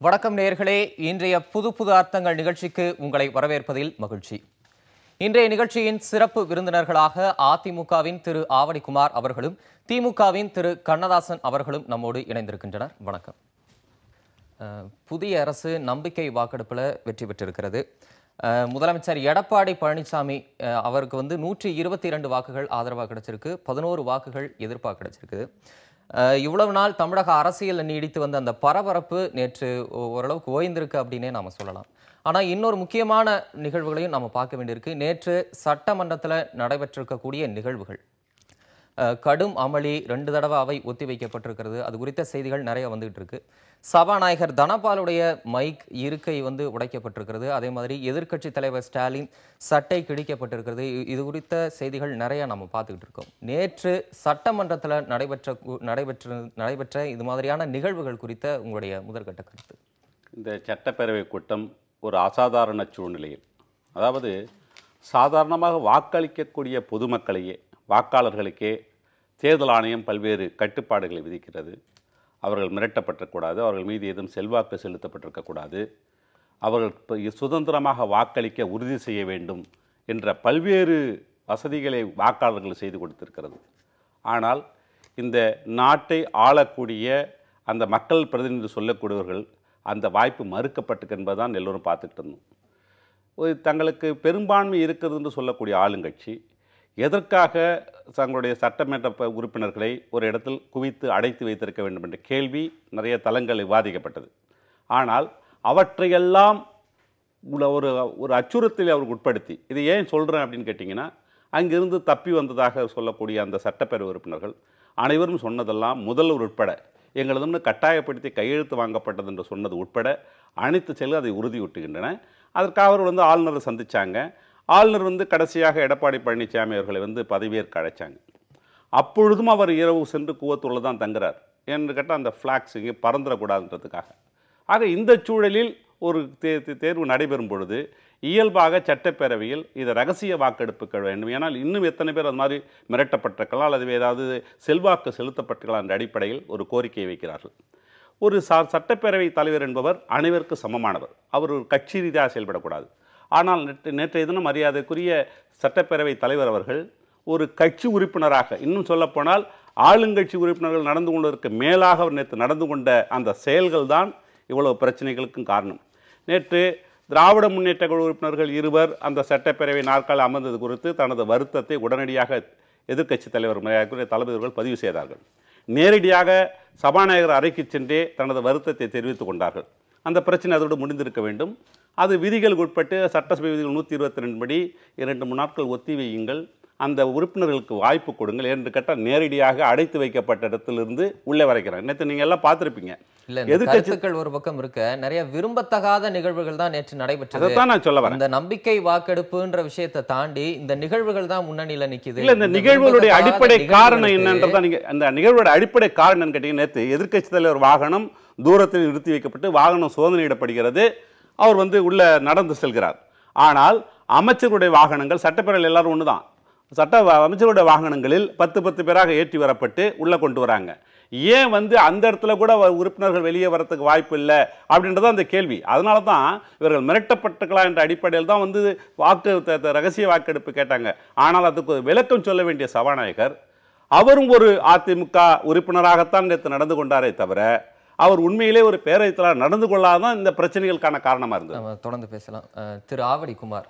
வணக்கம் நேயர்களே, இன்றைய புது புது அர்த்தங்கள் நிகழ்ச்சிக்கு உங்களை வரவேற்பதில் மகிழ்ச்சி. இன்றைய நிகழ்ச்சியின் சிறப்பு விருந்தினர்களாக அதிமுகவின் திரு ஆவடிக்குமார் அவர்களும் திமுகவின் திரு கண்ணதாசன் அவர்களும் நம்மோடு இணைந்திருக்கின்றனர். வணக்கம். புதிய அரசு நம்பிக்கை வாக்கெடுப்பில் வெற்றி பெற்றிருக்கிறது. முதலமைச்சர் எடப்பாடி பழனிசாமி அவருக்கு 122 வாக்குகள் ஆதரவாக கிடைச்சிருக்கு, 11 வாக்குகள் எதிர்ப்பாக கிடைச்சிருக்கு. இவ்வளவு நாள் தமிழக அரசியல் நீடித்து வந்த அந்த பரபரப்பு நேற்று ஓரளவுக்கு ஓய்ந்திருக்கு அப்படின்னே நாம சொல்லலாம். ஆனா இன்னொரு முக்கியமான நிகழ்வுகளையும் நாம பார்க்க வேண்டியிருக்கு. நேற்று சட்டமன்றத்தில் நடைபெற்றிருக்கக்கூடிய நிகழ்வுகள், கடும் அமளி, 2 தடவை அவை ஒத்திவைக்கப்பட்டிருக்கிறது. அது குறித்த செய்திகள் நிறைய வந்துகிட்டு இருக்கு. சபாநாயகர் தனபாலுடைய மைக் இருக்கை உடைக்கப்பட்டிருக்கிறது. அதே மாதிரி எதிர்க்கட்சி தலைவர் ஸ்டாலின் சட்டை கிழிக்கப்பட்டிருக்கிறது. இது குறித்த செய்திகள் நிறைய நம்ம பார்த்துக்கிட்டு இருக்கோம். நேற்று சட்டமன்றத்தில் நடைபெற்ற இது மாதிரியான நிகழ்வுகள் குறித்த உங்களுடைய முதற்கட்ட கருத்து. இந்த சட்டப்பேரவை கூட்டம் ஒரு அசாதாரண சூழ்நிலையில், அதாவது சாதாரணமாக வாக்களிக்கக்கூடிய பொதுமக்களையே, வாக்காளர்களுக்கே தேர்தல் ஆணையம் பல்வேறு கட்டுப்பாடுகளை விதிக்கிறது. அவர்கள் மிரட்டப்பட்டிருக்கக்கூடாது, அவர்கள் மீது ஏதும் செல்வாக்கு செலுத்தப்பட்டிருக்கக்கூடாது, அவர்கள் சுதந்திரமாக வாக்களிக்க உறுதி செய்ய வேண்டும் என்ற பல்வேறு வசதிகளை வாக்காளர்கள் செய்து கொடுத்திருக்கிறது. ஆனால் இந்த நாட்டை ஆளக்கூடிய அந்த மக்கள் பிரதிநிதி சொல்லக்கூடியவர்கள் அந்த வாய்ப்பு மறுக்கப்பட்டிருக்கு என்பதுதான் எல்லோரும் பார்த்துக்கிட்டு இருந்தோம். தங்களுக்கு பெரும்பான்மை இருக்கிறது என்று சொல்லக்கூடிய ஆளுங்கட்சி எதற்காக தங்களுடைய சட்டமன்ற உறுப்பினர்களை ஒரு இடத்தில் குவித்து அடைத்து வைத்திருக்க வேண்டும் என்ற கேள்வி நிறைய தளங்கள் விவாதிக்கப்பட்டது. ஆனால் அவற்றையெல்லாம் ஒரு அச்சுறுத்தலை அவருக்கு உட்படுத்தி, இது ஏன் சொல்கிறேன் அப்படின்னு கேட்டிங்கன்னா, அங்கிருந்து தப்பி வந்ததாக சொல்லக்கூடிய அந்த சட்டப்பேரவை உறுப்பினர்கள் அனைவரும் சொன்னதெல்லாம் முதல்வர் உட்பட எங்களதுன்னு கட்டாயப்படுத்தி கையெழுத்து வாங்கப்பட்டது என்று சொன்னது உட்பட அனைத்து செயல்கள் அதை உறுதியூட்டுகின்றன. அதற்காக அவர் ஆளுநரை சந்தித்தாங்க. ஆளுநர் கடைசியாக எடப்பாடி பழனிசாமி அவர்களை பதவியேற்க அழைச்சாங்க. அப்பொழுதும் அவர் இரவு சென்று கூவத்தூரில் தான் தங்குறார். என்று கேட்டால் அந்த ஃப்ளாக்ஸ் இங்கே பறந்துடக்கூடாதுன்றதுக்காக. ஆக இந்த சூழலில் ஒரு தேர்வு நடைபெறும் பொழுது இயல்பாக சட்டப்பேரவையில் இதை ரகசிய வாக்கெடுப்புகள் வேண்டும். ஏன்னால் இன்னும் எத்தனை பேர் அது மாதிரி மிரட்டப்பட்டிருக்கலாம் அல்லது ஏதாவது செல்வாக்கு செலுத்தப்பட்டிருக்கலாம் என்ற அடிப்படையில் ஒரு கோரிக்கையை வைக்கிறார்கள். ஒரு சட்டப்பேரவை தலைவர் என்பவர் அனைவருக்கும் சமமானவர். அவர் ஒரு கட்சி ரீதியாக செயல்படக்கூடாது. ஆனால் நேற்றைய தினம் மரியாதைக்குரிய சட்டப்பேரவை தலைவர் அவர்கள் ஒரு கட்சி உறுப்பினராக, இன்னும் சொல்லப்போனால் ஆளுங்கட்சி உறுப்பினர்கள் நடந்து கொண்டதற்கு மேலாக அவர் நேற்று நடந்து கொண்ட அந்த செயல்கள் தான் இவ்வளவு பிரச்சனைகளுக்கும் காரணம். நேற்று திராவிட முன்னேற்ற கழக உறுப்பினர்கள் 2 அந்த சட்டப்பேரவை நாற்கால் அமர்ந்தது குறித்து தனது வருத்தத்தை உடனடியாக எதிர்க்கட்சி தலைவர் தளபதிகள் பதிவு செய்தார்கள். நேரடியாக சபாநாயகர் அறைக்கு சென்றே தனது வருத்தத்தை தெரிவித்துக் கொண்டார்கள். அந்த பிரச்சனை அதோடு முடிந்திருக்க வேண்டும். அது விதிகளுக்கு உட்பட்டு சட்டசபை விதிகள் 122 படி 2-3 நாட்கள் ஒத்தி வையுங்கள், அந்த உறுப்பினர்களுக்கு வாய்ப்பு கொடுங்கள் என்று கேட்டால் நேரடியாக அடைத்து வைக்கப்பட்ட இடத்திலிருந்து உள்ளே வரைக்கிறாங்க. நேற்று நீங்கள் எல்லாம் பார்த்துருப்பீங்க. எதிர்க்கட்சிகள் ஒரு பக்கம் இருக்க, நிறைய விரும்பத்தகாத நிகழ்வுகள் தான் நேற்று நடைபெற்றது. அதைத்தான் நான் சொல்ல வரேன். இந்த நம்பிக்கை வாக்கெடுப்புன்ற விஷயத்தை தாண்டி இந்த நிகழ்வுகள் தான் முன்னணியில் நிற்குது. இல்லை, இந்த நிகழ்வுகளுடைய அடிப்படை காரணம் என்னன்றதான் நீங்கள் அந்த நிகழ்வுடைய அடிப்படை காரணம் கேட்டீங்கன்னா, நேற்று எதிர்க்கட்சி தலைவர் வாகனம் தூரத்தில் நிறுத்தி வைக்கப்பட்டு வாகனம் சோதனையிடப்படுகிறது. அவர் உள்ள நடந்து செல்கிறார். ஆனால் அமைச்சருடைய வாகனங்கள், சட்டப்பேரவையில் எல்லாரும் ஒன்று தான், அமைச்சருடைய வாகனங்களில் 10 பேராக ஏற்றி வரப்பட்டு உள்ளே கொண்டு வராங்க. ஏன் அந்த இடத்துல கூட உறுப்பினர்கள் வெளியே வரத்துக்கு வாய்ப்பு இல்லை அப்படின்றதான் அந்த கேள்வி. அதனால தான் இவர்கள் மிரட்டப்பட்டுக்கலாம் என்ற அடிப்படையில் தான் ரகசிய வாக்கெடுப்பு கேட்டாங்க. ஆனால் அதுக்கு விளக்கம் சொல்ல வேண்டிய சபாநாயகர் அவரும் ஒரு அதிமுக உறுப்பினராகத்தான் நேற்று நடந்து கொண்டாரே தவிர அவர் உண்மையிலே ஒரு பேரவைத்தலைவர் நடந்து கொள்ளாதான் இந்த பிரச்சனைகளுக்கான காரணமாக இருந்தது. நம்ம தொடர்ந்து பேசலாம். திரு ஆவடிக்குமார்,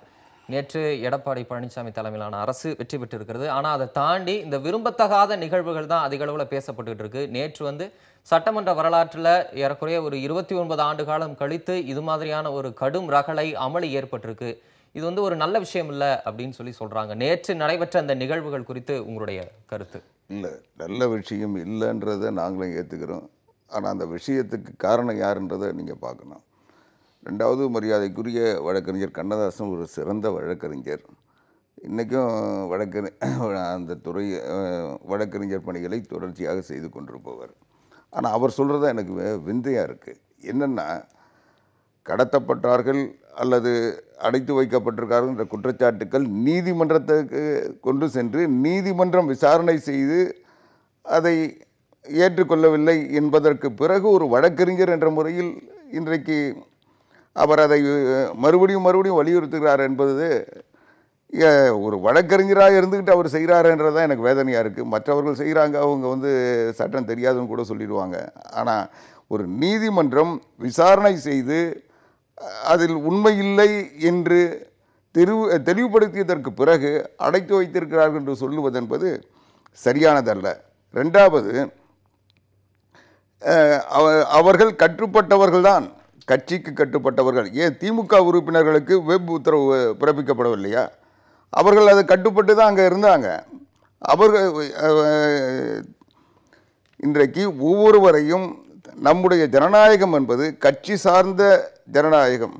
நேற்று எடப்பாடி பழனிசாமி தலைமையிலான அரசு வெற்றி பெற்றிருக்கிறது. ஆனால் அதை தாண்டி இந்த விரும்பத்தகாத நிகழ்வுகள் தான் அதிக அளவில் பேசப்பட்டு இருக்கு. நேற்று சட்டமன்ற வரலாற்றில் ஏறக்குறைய ஒரு 29 ஆண்டு காலம் கழித்து இது மாதிரியான ஒரு கடும் ரகளை அமளி ஏற்பட்டிருக்கு. இது ஒரு நல்ல விஷயம் இல்லை அப்படின்னு சொல்றாங்க. நேற்று நடைபெற்ற அந்த நிகழ்வுகள் குறித்து உங்களுடைய கருத்து? இல்லை, நல்ல விஷயம் இல்லைன்றதை நாங்களும் ஏற்றுக்கிறோம். ஆனால் அந்த விஷயத்துக்கு காரணம் யாருன்றதை நீங்கள் பார்க்கணும். 2வது மரியாதைக்குரிய வழக்கறிஞர் கண்ணதாசன் ஒரு சிறந்த வழக்கறிஞர். இன்றைக்கும் அந்த துறை வழக்கறிஞர் பணிகளை தொடர்ச்சியாக செய்து கொண்டிருப்பவர். ஆனால் அவர் சொல்கிறது எனக்கு விந்தையாக இருக்குது. என்னென்னா, கடத்தப்பட்டார்கள் அல்லது அடைத்து வைக்கப்பட்டிருக்கார்கள் என்ற குற்றச்சாட்டுக்கள் நீதிமன்றத்துக்கு கொண்டு சென்று நீதிமன்றம் விசாரணை செய்து அதை ஏற்றுக்கொள்ளவில்லை என்பதற்கு பிறகு ஒரு வழக்கறிஞர் என்ற முறையில் இன்றைக்கு அவர் அதை மறுபடியும் வலியுறுத்துகிறார் என்பது ஒரு வழக்கறிஞராக இருந்துக்கிட்டு அவர் செய்கிறாருன்றது தான் எனக்கு வேதனையாக இருக்குது. மற்றவர்கள் செய்கிறாங்க, அவங்க சட்டம் தெரியாதுன்னு கூட சொல்லிடுவாங்க. ஆனால் ஒரு நீதிமன்றம் விசாரணை செய்து அதில் உண்மை இல்லை என்று தெளிவுபடுத்தியதற்கு பிறகு அடைத்து வைத்திருக்கிறார்கள் என்று சொல்லுவது என்பது சரியானதல்ல. ரெண்டாவது, அவர்கள் கட்டுப்பட்டவர்கள்தான், கட்சிக்கு கட்டுப்பட்டவர்கள். ஏன் திமுக உறுப்பினர்களுக்கு வெப் உத்தரவு பிறப்பிக்கப்படவில்லையா? அவர்கள் அதை கட்டுப்பட்டு தான் அங்கே இருந்தாங்க. அவர்கள் இன்றைக்கு ஒவ்வொருவரையும் நம்முடைய ஜனநாயகம் என்பது கட்சி சார்ந்த ஜனநாயகம்.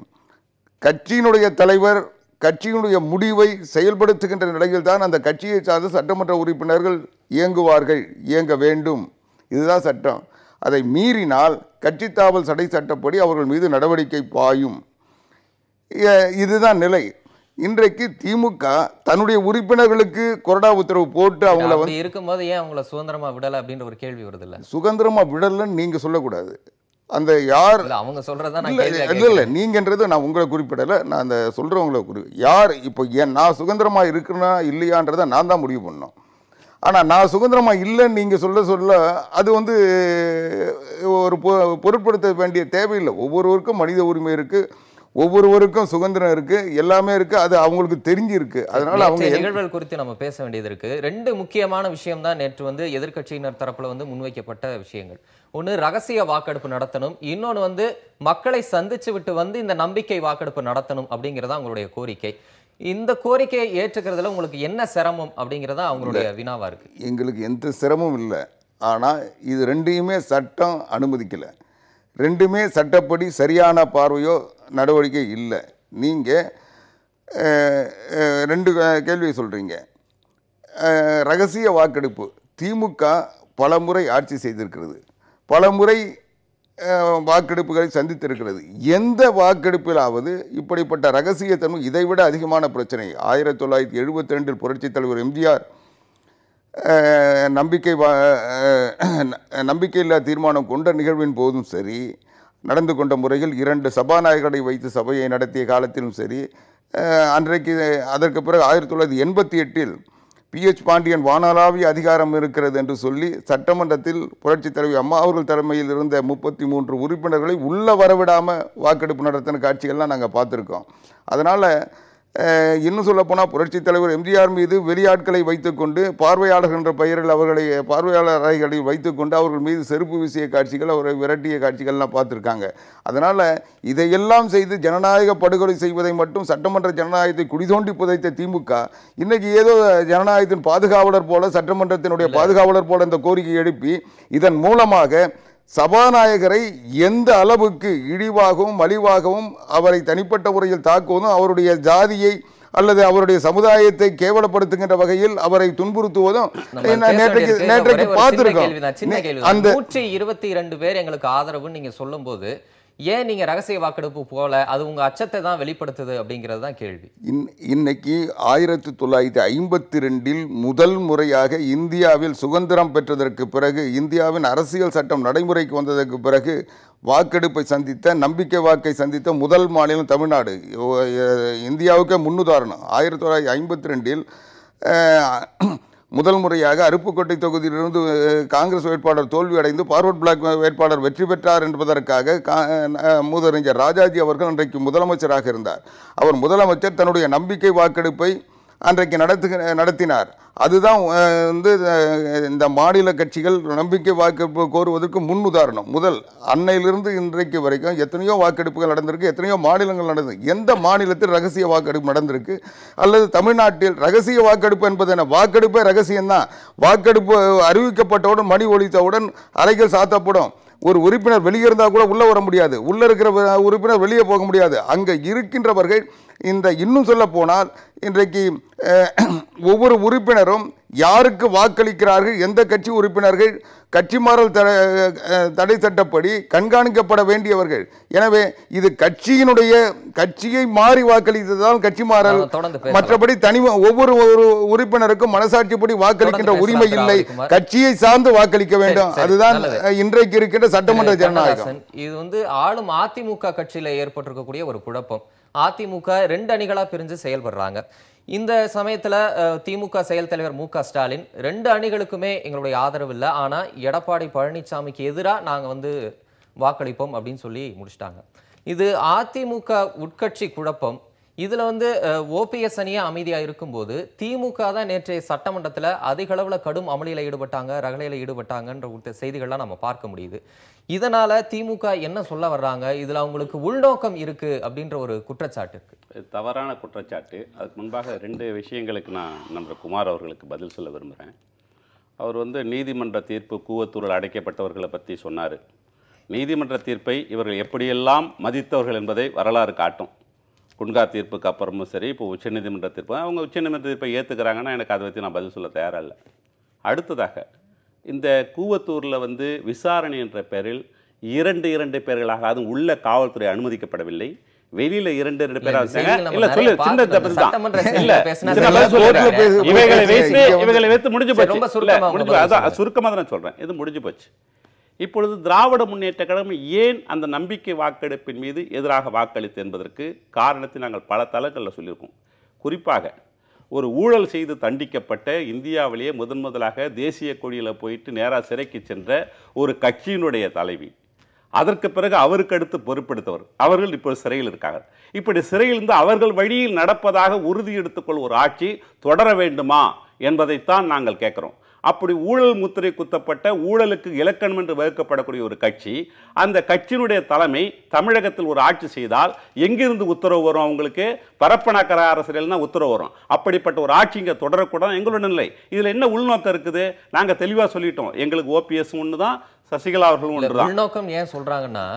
கட்சியினுடைய தலைவர் கட்சியினுடைய முடிவை செயல்படுத்துகின்ற நிலையில் தான் அந்த கட்சியை சார்ந்த சட்டமன்ற உறுப்பினர்கள் இயங்குவார்கள், இயங்க வேண்டும். இதுதான் சட்டம். அதை மீறினால் கட்சித்தாவல் சடை சட்டப்படி அவர்கள் மீது நடவடிக்கை பாயும். இதுதான் நிலை. இன்றைக்கு திமுக தன்னுடைய உறுப்பினர்களுக்கு கொறடா உத்தரவு போட்டு அவங்கள இருக்கும்போது ஏன் அவங்கள சுதந்திரமா விடல அப்படின்ற ஒரு கேள்வி வருது. இல்ல சுதந்திரமா விடலன்னு நீங்க சொல்லக்கூடாது. அந்த யார் அவங்க சொல்றதா இல்லை நீங்கன்றது நான் உங்களை குறிப்பிடலை, நான் அந்த சொல்றவங்களை யார் இப்போ நான் சுதந்திரமா இருக்கிறேன்னா இல்லையான்றதை நான் தான் முடிவு பண்ணோம். ஆனால் நான் சுதந்திரமா இல்லைன்னு நீங்கள் சொல்ல அது ஒரு பொருட்படுத்த வேண்டிய தேவையில்லை. ஒவ்வொருவருக்கும் மனித உரிமை இருக்குது, ஒவ்வொருவருக்கும் சுதந்திரம் இருக்குது, எல்லாமே இருக்குது. அது அவங்களுக்கு தெரிஞ்சிருக்கு. அதனால அவங்க நிகழ்வுகள் குறித்து நம்ம பேச வேண்டியது இருக்கு. ரெண்டு முக்கியமான விஷயம் தான் நேற்று எதிர்க்கட்சியினர் தரப்புல முன்வைக்கப்பட்ட விஷயங்கள். ஒன்று, ரகசிய வாக்கெடுப்பு நடத்தணும். இன்னொன்று மக்களை சந்திச்சு விட்டு இந்த நம்பிக்கை வாக்கெடுப்பு நடத்தணும் அப்படிங்கிறதா அவங்களுடைய கோரிக்கை. இந்த கோரிக்கையை ஏற்றுக்கிறதுல உங்களுக்கு என்ன சிரமம் அப்படிங்கிறதா அவங்களுடைய வினாவா இருக்கு. எங்களுக்கு எந்த சிரமமும் இல்லை. ஆனால் இது ரெண்டையுமே சட்டம் அனுமதிக்கலை. ரெண்டுமே சட்டப்படி சரியான பார்வையோ நடவடிக்கை இல்லை. நீங்கள் ரெண்டு கேள்வியை சொல்கிறீங்க. ரகசிய வாக்கெடுப்பு திமுக பல முறை ஆட்சி செய்திருக்கிறது, பல முறை வாக்கெடுப்புகளை சந்தித்திருக்கிறது. எந்த வாக்கெடுப்பிலாவது இப்படிப்பட்ட ரகசியத்தன்மை இதைவிட அதிகமான பிரச்சனை 1972 புரட்சித் தலைவர் எம்ஜிஆர் நம்பிக்கையில்லா தீர்மானம் கொண்ட நிகழ்வின் போதும் சரி, நடந்து கொண்ட முறையில் 2 சபாநாயகரை வைத்து சபையை நடத்திய காலத்திலும் சரி, அன்றைக்கு அதற்கு பிறகு 1988 PH பாண்டியன் வானளாவிய அதிகாரம் இருக்கிறது என்று சொல்லி சட்டமன்றத்தில் புரட்சித் தலைவி அம்மா அவர்கள் தலைமையில் இருந்த 33 உறுப்பினர்களை உள்ள வரவிடாமல் வாக்கெடுப்பு நடத்தின காட்சிகள்லாம் நாங்கள் பார்த்துருக்கோம். அதனால் இன்னும் சொல்லப்போனால் புரட்சித் தலைவர் எம்ஜிஆர் மீது வெளியாட்களை வைத்துக்கொண்டு பார்வையாளர்கள் என்ற பெயரில் அவர்களை பார்வையாளர் அறைகளில் வைத்துக்கொண்டு அவர்கள் மீது செருப்பு வீசிய காட்சிகள், அவரை விரட்டிய காட்சிகள்லாம் பார்த்துருக்காங்க. அதனால் இதையெல்லாம் செய்து ஜனநாயக படுகொலை செய்வதை மட்டும் சட்டமன்ற ஜனநாயகத்தை குடிதோண்டி புதைத்த திமுக இன்னைக்கு ஏதோ ஜனநாயகத்தின் பாதுகாவலர் போல, சட்டமன்றத்தினுடைய பாதுகாவலர் போல இந்த கோரிக்கை எழுப்பி இதன் மூலமாக சபாநாயகரை எந்த அளவுக்கு இழிவாகவும் மலிவாகவும் அவரை தனிப்பட்ட முறையில் தாக்குவதும், அவருடைய ஜாதியை அல்லது அவருடைய சமுதாயத்தை கேவலப்படுத்துகின்ற வகையில் அவரை துன்புறுத்துவதும் நேற்றைக்கு பார்த்திருக்கோம். அந்த 122 பேர் எங்களுக்கு ஆதரவு நீங்க சொல்லும் போது ஏன் நீங்க ரகசிய வாக்கெடுப்பு போல, அது உங்க அச்சத்தை தான் வெளிப்படுத்துது அப்படிங்கிறது தான் கேள்வி. இன்னைக்கு 1952 முதல் முறையாக இந்தியாவில் சுதந்திரம் பெற்றதற்கு பிறகு, இந்தியாவின் அரசியல் சட்டம் நடைமுறைக்கு வந்ததற்கு பிறகு வாக்கெடுப்பை சந்தித்த, நம்பிக்கை வாக்கை சந்தித்த முதல் மாநிலம் தமிழ்நாடு. இந்தியாவுக்கே முன்னுதாரணம். 1952 முதல் முறையாக அருப்புக்கோட்டை தொகுதியிலிருந்து காங்கிரஸ் வேட்பாளர் தோல்வியடைந்து பார்வர்ட் பிளாக் வேட்பாளர் வெற்றி பெற்றார் என்பதற்காக மூதறிஞர் ராஜாஜி அவர்கள் அன்றைக்கு முதலமைச்சராக இருந்தார். அவர் முதலமைச்சர் தன்னுடைய நம்பிக்கை வாக்கெடுப்பை அன்றைக்கு நடத்தினார். அதுதான் இந்த மாநில கட்சிகள் நம்பிக்கை வாக்கெடுப்பு கோருவதற்கு முன் உதாரணம். முதல் அன்னையிலிருந்து இன்றைக்கு வரைக்கும் எத்தனையோ வாக்கெடுப்புகள் நடந்திருக்கு, எத்தனையோ மாநிலங்கள் நடந்திருக்கு. எந்த மாநிலத்தில் ரகசிய வாக்கெடுப்பு நடந்திருக்கு? அல்லது தமிழ்நாட்டில் ரகசிய வாக்கெடுப்பு என்பது என்ன? வாக்கெடுப்பே ரகசியம்தான். வாக்கெடுப்பு அறிவிக்கப்பட்டவுடன், மணி ஒலித்தவுடன் அறைகள் சாத்தப்படும். ஒரு உறுப்பினர் வெளியே இருந்தால் கூட உள்ளே வர முடியாது, உள்ளே இருக்கிற உறுப்பினர் வெளியே போக முடியாது. அங்கே இருக்கின்றவர்கள் இன்னும் சொல்ல போனால் இன்றைக்கு ஒவ்வொரு உறுப்பினரும் யாருக்கு வாக்களிக்கிறார்கள், எந்த கட்சி உறுப்பினர்கள் கட்சி மாறல் தடை சட்டப்படி கண்காணிக்கப்பட வேண்டியவர்கள். எனவே இது கட்சியை மாறி வாக்களித்ததால் கட்சி மாறல், மற்றபடி ஒவ்வொரு உறுப்பினருக்கும் மனசாட்சிப்படி வாக்களிக்கின்ற உரிமை இல்லை, கட்சியை சார்ந்து வாக்களிக்க வேண்டும். அதுதான் இன்றைக்கு இருக்கின்ற சட்டமன்ற ஜனநாயகம். இது வந்து ஆளும் அதிமுக கட்சியில ஏற்பட்டிருக்கக்கூடிய ஒரு குழப்பம். அதிமுக 2 அணிகளா பிரிஞ்சு செயல்படுறாங்க. இந்த சமயத்துல திமுக செயல் தலைவர் மு.க. ஸ்டாலின் 2 அணிகளுக்குமே எங்களுடைய ஆதரவு இல்லை, ஆனா எடப்பாடி பழனிசாமிக்கு எதிராக நாங்க வந்து வாக்களிப்போம் அப்படின்னு சொல்லி முடிச்சிட்டாங்க. இது அதிமுக உட்கட்சி குழப்பம். இதுல வந்து ஓபிஎஸ் அணியா அமைதியா இருக்கும்போது திமுக தான் நேற்றைய சட்டமன்றத்துல அதிக அளவுல கடும் அமளியில ஈடுபட்டாங்க, ரகளையில ஈடுபட்டாங்கன்ற செய்திகள்லாம் நம்ம பார்க்க முடியுது. இதனால திமுக என்ன சொல்ல வர்றாங்க, இதுல அவங்களுக்கு உள்நோக்கம் இருக்கு அப்படின்ற ஒரு குற்றச்சாட்டு இருக்கு. தவறான குற்றச்சாட்டு. அதுக்கு முன்பாக 2 விஷயங்களுக்கு நான் நண்பர் குமார் அவர்களுக்கு பதில் சொல்ல விரும்புகிறேன். அவர் வந்து நீதிமன்ற தீர்ப்பு கூவத்தூரில் அடைக்கப்பட்டவர்களை பற்றி சொன்னார். நீதிமன்ற தீர்ப்பை இவர்கள் எப்படியெல்லாம் மதித்தவர்கள் என்பதை வரலாறு காட்டும். குன்கா தீர்ப்புக்கு அப்புறமும் சரி, இப்போ உச்சநீதிமன்ற தீர்ப்பு, அவங்க உச்சநீதிமன்ற தீர்ப்பை ஏற்றுக்கிறாங்கன்னா எனக்கு அதை பற்றி நான் பதில் சொல்ல தயாராக இல்லை. அடுத்ததாக இந்த கூவத்தூரில் வந்து விசாரணை என்ற பெயரில் 2 பேர்களாக, அதுவும் உள்ள காவல்துறை அனுமதிக்கப்படவில்லை, வெளியில 2 பேராக இவைகளை வைத்து முடிஞ்சு போச்சு. சுருக்கமாக தான் சொல்றேன், இது முடிஞ்சு போச்சு. இப்பொழுது திராவிட முன்னேற்ற கழகம் ஏன் அந்த நம்பிக்கை வாக்கெடுப்பின் மீது எதிராக வாக்களித்து என்பதற்கு காரணத்தை நாங்கள் பல தளங்களில் சொல்லியிருக்கோம். குறிப்பாக ஒரு ஊழல் செய்து தண்டிக்கப்பட்ட, இந்தியாவிலேயே முதலாக தேசிய கொடியில் போயிட்டு நேராக சிறைக்கு சென்ற ஒரு கட்சியினுடைய தலைவி, அதற்கு பிறகு அவருக்கு அடுத்து பொறுப்பெடுத்தவர், அவர்கள் இப்போ சிறையில் இருக்காங்க. இப்படி சிறையிலிருந்து அவர்கள் வழியில் நடப்பதாக உறுதி எடுத்துக்கொள் ஒரு ஆட்சி தொடர வேண்டுமா என்பதைத்தான் நாங்கள் கேட்கிறோம். அப்படி ஊழல் முத்திரை குத்தப்பட்ட, ஊழலுக்கு இலக்கணம் என்று வகுக்கப்படக்கூடிய ஒரு கட்சி, அந்த கட்சியினுடைய தலைமை தமிழகத்தில் ஒரு ஆட்சி செய்தால் எங்கிருந்து உத்தரவு வரும்? அவங்களுக்கு பரப்பனக்கர அரசியல் தான் உத்தரவு வரும். அப்படிப்பட்ட ஒரு ஆட்சி இங்கே தொடரக்கூடாது எங்களுடைய நிலை. இதில் என்ன உள்நோக்கம் இருக்குது? நாங்கள் தெளிவாக சொல்லிட்டோம், எங்களுக்கு ஓபிஎஸ் ஒன்று தான், சசிகலா அவர்களும் ஒன்று தான். உள்நோக்கம் ஏன் சொல்றாங்கன்னா,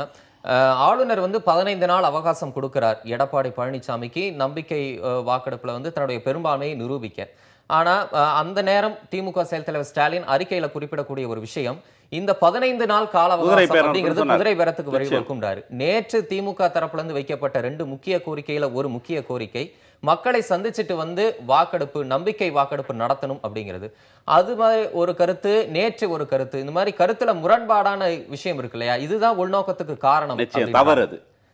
ஆளுநர் வந்து 15 நாள் அவகாசம் கொடுக்கிறார் எடப்பாடி பழனிசாமிக்கு நம்பிக்கை வாக்கெடுப்புல வந்து தன்னுடைய பெரும்பான்மையை நிரூபிக்க. ஆனா அந்த நேரம் திமுக செயல் தலைவர் ஸ்டாலின் அறிக்கையில குறிப்பிடக்கூடிய ஒரு விஷயம், இந்த 15 நாள் கால அவகாசம் அப்படிங்கிறது குதிரை பேரத்துக்கு வழிவகுக்கின்றாரு. நேற்று திமுக தரப்புல இருந்து வைக்கப்பட்ட 2 முக்கிய கோரிக்கையில ஒரு முக்கிய கோரிக்கை மக்களை சந்திச்சுட்டு வந்து வாக்கெடுப்பு, நம்பிக்கை வாக்கெடுப்பு நடத்தணும் அப்படிங்கிறது. அது மாதிரி ஒரு கருத்து, நேற்று ஒரு கருத்து. இந்த மாதிரி கருத்துல முரண்பாடான விஷயம் இருக்கு இல்லையா? இதுதான் உள்நோக்கத்துக்கு காரணம். தவறு.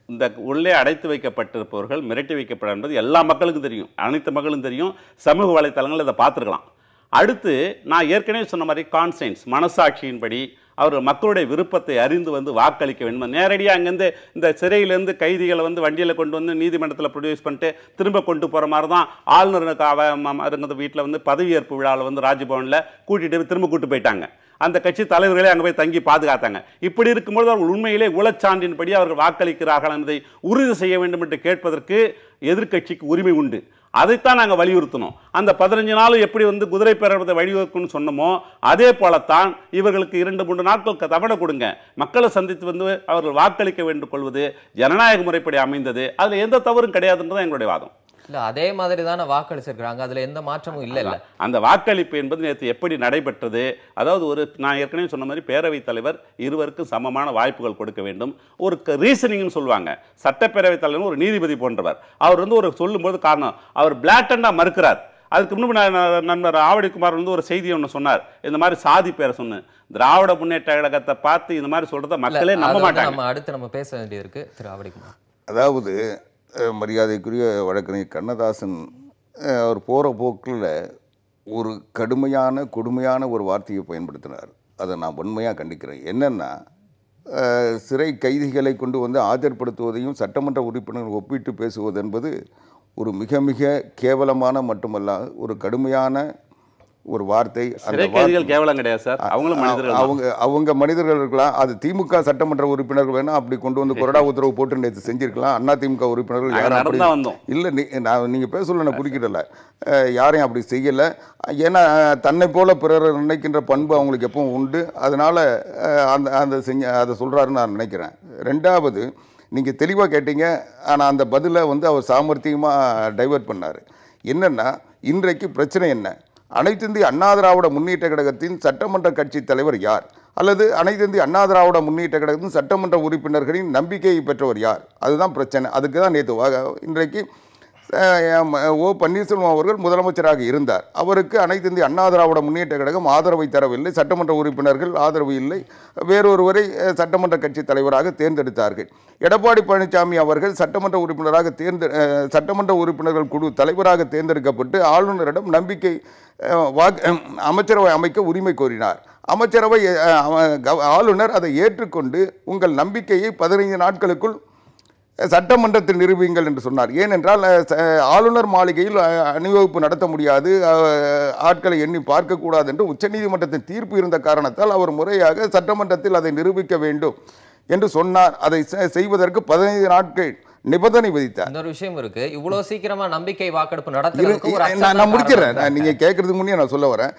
இந்த உள்ளே அடைத்து வைக்கப்பட்டிருப்பவர்கள் மிரட்டி வைக்கப்பட என்பது எல்லா மக்களுக்கும் தெரியும், அனைத்து மக்களும் தெரியும். சமூக வலைத்தளங்கள் இதை பார்த்துருக்கலாம். அடுத்து நான் ஏற்கனவே சொன்ன மாதிரி கான்சைன்ஸ், மனசாட்சியின்படி அவர் மக்களுடைய விருப்பத்தை அறிந்து வந்து வாக்களிக்க வேண்டும். நேரடியாக அங்கேருந்து இந்த சிறையிலேருந்து கைதிகளை வந்து வண்டியில் கொண்டு வந்து நீதிமன்றத்தில் ப்ரொடியூஸ் பண்ணிட்டு திரும்ப கொண்டு போகிற மாதிரி தான் ஆளுநருக்கு வீட்டில் வந்து பதவியேற்பு விழாவில் வந்து ராஜ்பவனில் கூட்டிகிட்டு திரும்ப கூட்டு போயிட்டாங்க. அந்த கட்சி தலைவர்களே அங்கே போய் தங்கி பாதுகாத்தாங்க. இப்படி இருக்கும்போது அவர்கள் உண்மையிலே உளச்சான்றின்படி அவர்கள் வாக்களிக்கிறார்கள் என்பதை உறுதி செய்ய வேண்டும் என்று கேட்பதற்கு எதிர்க்கட்சிக்கு உரிமை உண்டு. அதைத்தான் நாங்கள் வலியுறுத்தணும். அந்த 15 நாள் எப்படி வந்து குதிரை பேரத்தை வழிவகுக்குன்னு சொன்னோமோ அதே போலத்தான் இவர்களுக்கு 2-3 நாட்கள் தவணை கொடுங்க, மக்களை சந்தித்து வந்து அவர்கள் வாக்களிக்க வேண்டும் கொள்வது ஜனநாயக முறைப்படி அமைந்தது. அதில் எந்த தவறும் கிடையாதுன்றதான் எங்களுடைய வாதம். இல்ல அதே மாதிரி தானே வாக்களிச்சிருக்காங்க, அதுல எந்த மாற்றமும் இல்ல. அந்த வாக்களிப்பு என்பது நேற்று எப்படி நடைபெற்றது? அதாவது நான் ஏற்கனவே சொன்ன மாதிரி பேரவைத் தலைவர் இருவருக்கும் சமமான வாய்ப்புகள் கொடுக்க வேண்டும். ஒரு ரீசனிங்னு சொல்லுவாங்க, சட்டப்பேரவைத் தலைவர் ஒரு நீதிபதி போன்றவர். அவர் வந்து ஒரு சொல்லும்போது காரணம் அவர் பிளாட்டண்டா மறுக்கிறார். அதுக்கு முன்பு நண்பர் ஆவடிக்குமார் வந்து ஒரு செய்தி ஒன்று சொன்னார், இந்த மாதிரி சாதி பேரை சொன்ன திராவிட முன்னேற்ற கழகத்தை பார்த்து இந்த மாதிரி சொல்றத மக்களே நம்ப மாட்டாங்க. அடுத்து நம்ம பேச வேண்டியது இருக்கு திரு ஆவடிக்குமார். அதாவது மரியாதைக்குரிய வழக்கறிஞர் கண்ணதாசன் அவர் போகிற போக்கில் ஒரு கடுமையான கொடுமையான ஒரு வார்த்தையை பயன்படுத்தினார். அதை நான் வன்மையாக கண்டிக்கிறேன். என்னென்னா, சிறை கைதிகளை கொண்டு வந்து ஆஜர்படுத்துவதையும் சட்டமன்ற உறுப்பினர்கள் ஒப்பிட்டு பேசுவது என்பது ஒரு மிக மிக கேவலமான மட்டுமல்ல ஒரு கடுமையான ஒரு வார்த்தை. கேவலம் கிடையாது சார், அவங்க மனிதர்கள் இருக்கலாம். அது திமுக சட்டமன்ற உறுப்பினர்கள் வேணா அப்படி கொண்டு வந்து கொறடா உத்தரவு போட்டு நேற்று செஞ்சிருக்கலாம். அண்ணா திமுக உறுப்பினர்கள் யாரும் இல்லை, நீங்கள் பேச சொல்ல நான் குடிக்கிடல, யாரையும் அப்படி செய்யலை. ஏன்னா தன்னை போல பிறர் நினைக்கின்ற பண்பு அவங்களுக்கு எப்பவும் உண்டு. அதனால் அதை சொல்கிறாருன்னு நான் நினைக்கிறேன். ரெண்டாவது, நீங்கள் தெளிவாக கேட்டீங்க, ஆனால் அந்த பதிலை வந்து அவர் சாமர்த்தியமாக டைவர்ட் பண்ணார். என்னென்னா, இன்றைக்கு பிரச்சனை என்ன? அனைத்து இந்திய அண்ணா திராவிட முன்னேற்ற கழகத்தின் சட்டமன்ற கட்சி தலைவர் யார், அல்லது அனைத்து இந்திய அண்ணா திராவிட முன்னேற்ற கழகத்தின் சட்டமன்ற உறுப்பினர்களின் நம்பிக்கையை பெற்றவர் யார்? அதுதான் பிரச்சனை. அதுக்கு தான் நேற்று இன்றைக்கு ஓ பன்னீர்செல்வம் அவர்கள் முதலமைச்சராக இருந்தார். அவருக்கு அனைத்து இந்திய அண்ணா திராவிட முன்னேற்ற கழகம் ஆதரவை தரவில்லை, சட்டமன்ற உறுப்பினர்கள் ஆதரவு இல்லை, வேறொருவரை சட்டமன்ற கட்சி தலைவராக தேர்ந்தெடுத்தார்கள். எடப்பாடி பழனிசாமி அவர்கள் சட்டமன்ற உறுப்பினராக சட்டமன்ற உறுப்பினர்கள் குழு தலைவராக தேர்ந்தெடுக்கப்பட்டு ஆளுநரிடம் நம்பிக்கை அமைச்சரவை அமைக்க உரிமை கோரினார். அமைச்சரவை ஆளுநர் அதை ஏற்றுக்கொண்டு உங்கள் நம்பிக்கையை 15 நாட்களுக்குள் சட்டமன்றத்தில் நிரூபியுங்கள் என்று சொன்னார். ஏனென்றால் ஆளுநர் மாளிகையில் அணிவகுப்பு நடத்த முடியாது, ஆட்களை எண்ணி பார்க்கக்கூடாது என்று உச்சநீதிமன்றத்தின் தீர்ப்பு இருந்த காரணத்தால் அவர் முறையாக சட்டமன்றத்தில் அதை நிரூபிக்க வேண்டும் என்று சொன்னார். அதை செய்வதற்கு 15 நாட்கள் நிபந்தனை விதித்தார். இன்னொரு விஷயம் இருக்கு, இவ்வளவு சீக்கிரமா நம்பிக்கை வாக்கெடுப்பு நடத்துறதுக்கு நான் முடிக்கிறேன். நீங்க கேட்கறதுக்கு முன்னே நான் சொல்ல வரேன்.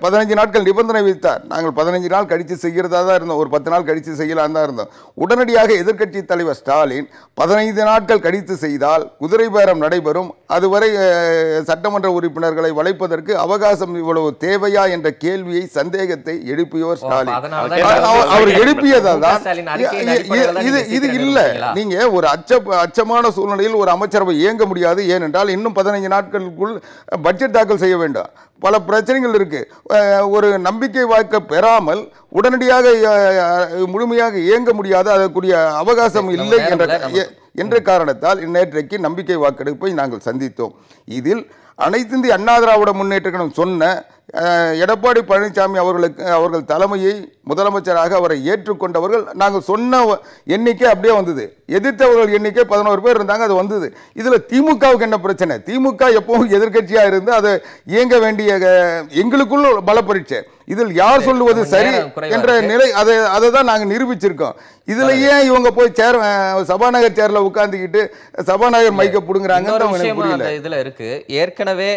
15 நாட்கள் நிபந்தனை விதித்தார். நாங்கள் 15 நாள் கழித்து செய்கிறதா தான் இருந்தோம், ஒரு 10 நாள் கழித்து செய்யலாம் தான் இருந்தோம். உடனடியாக எதிர்க்கட்சி தலைவர் ஸ்டாலின் 15 நாட்கள் கழித்து செய்தால் குதிரை பேரம் நடைபெறும், அதுவரை சட்டமன்ற உறுப்பினர்களை வளைப்பதற்கு அவகாசம் இவ்வளவு தேவையா என்ற கேள்வியை, சந்தேகத்தை எழுப்பியவர் ஸ்டாலின். அவர் எழுப்பியதான் இது இல்ல. நீங்க ஒரு அச்சமான சூழ்நிலையில் ஒரு அமைச்சரவை இயங்க முடியாது. ஏனென்றால் இன்னும் 15 நாட்களுக்குள் பட்ஜெட் தாக்கல் செய்ய வேண்டும். பல பிரச்சனைகள் இருக்கு. ஒரு நம்பிக்கை வாக்கு பெறாமல் உடனடியாக முழுமையாக இயங்க முடியாது, அதற்குரிய அவகாசம் இல்லை என்ற காரணத்தால் நேற்றைக்கு நம்பிக்கை வாக்கெடுப்பை நாங்கள் சந்தித்தோம். இதில் அனைத்து இந்திய அண்ணா திராவிட முன்னேற்ற கழகம் சொன்ன எடப்பாடி பழனிசாமி அவர்கள் தலைமையை முதலமைச்சராக அவரை ஏற்றுக்கொண்டவர்கள், நாங்கள் சொன்ன எண்ணிக்கை அப்படியே வந்தது. எதிர்த்தவர்கள் எண்ணிக்கை 11 பேர் இருந்தாங்க, அது வந்தது. இதுல திமுகவுக்கு என்ன பிரச்சனை? திமுக எப்பவும் எதிர்கட்சியா இருந்து அதை இயங்க வேண்டிய எங்களுக்குள்ள பல பரீட்சை. இதில் யார் சொல்லுவது சரி என்ற நிலை, அதை தான் நாங்கள் நிரூபிச்சிருக்கோம். இதுல ஏன் இவங்க போய் சபாநாயகர் சேர்ல உட்கார்ந்துக்கிட்டு சபாநாயகர் மைக்க புடுங்குறாங்க? இதுல இருக்கு. ஏற்கனவே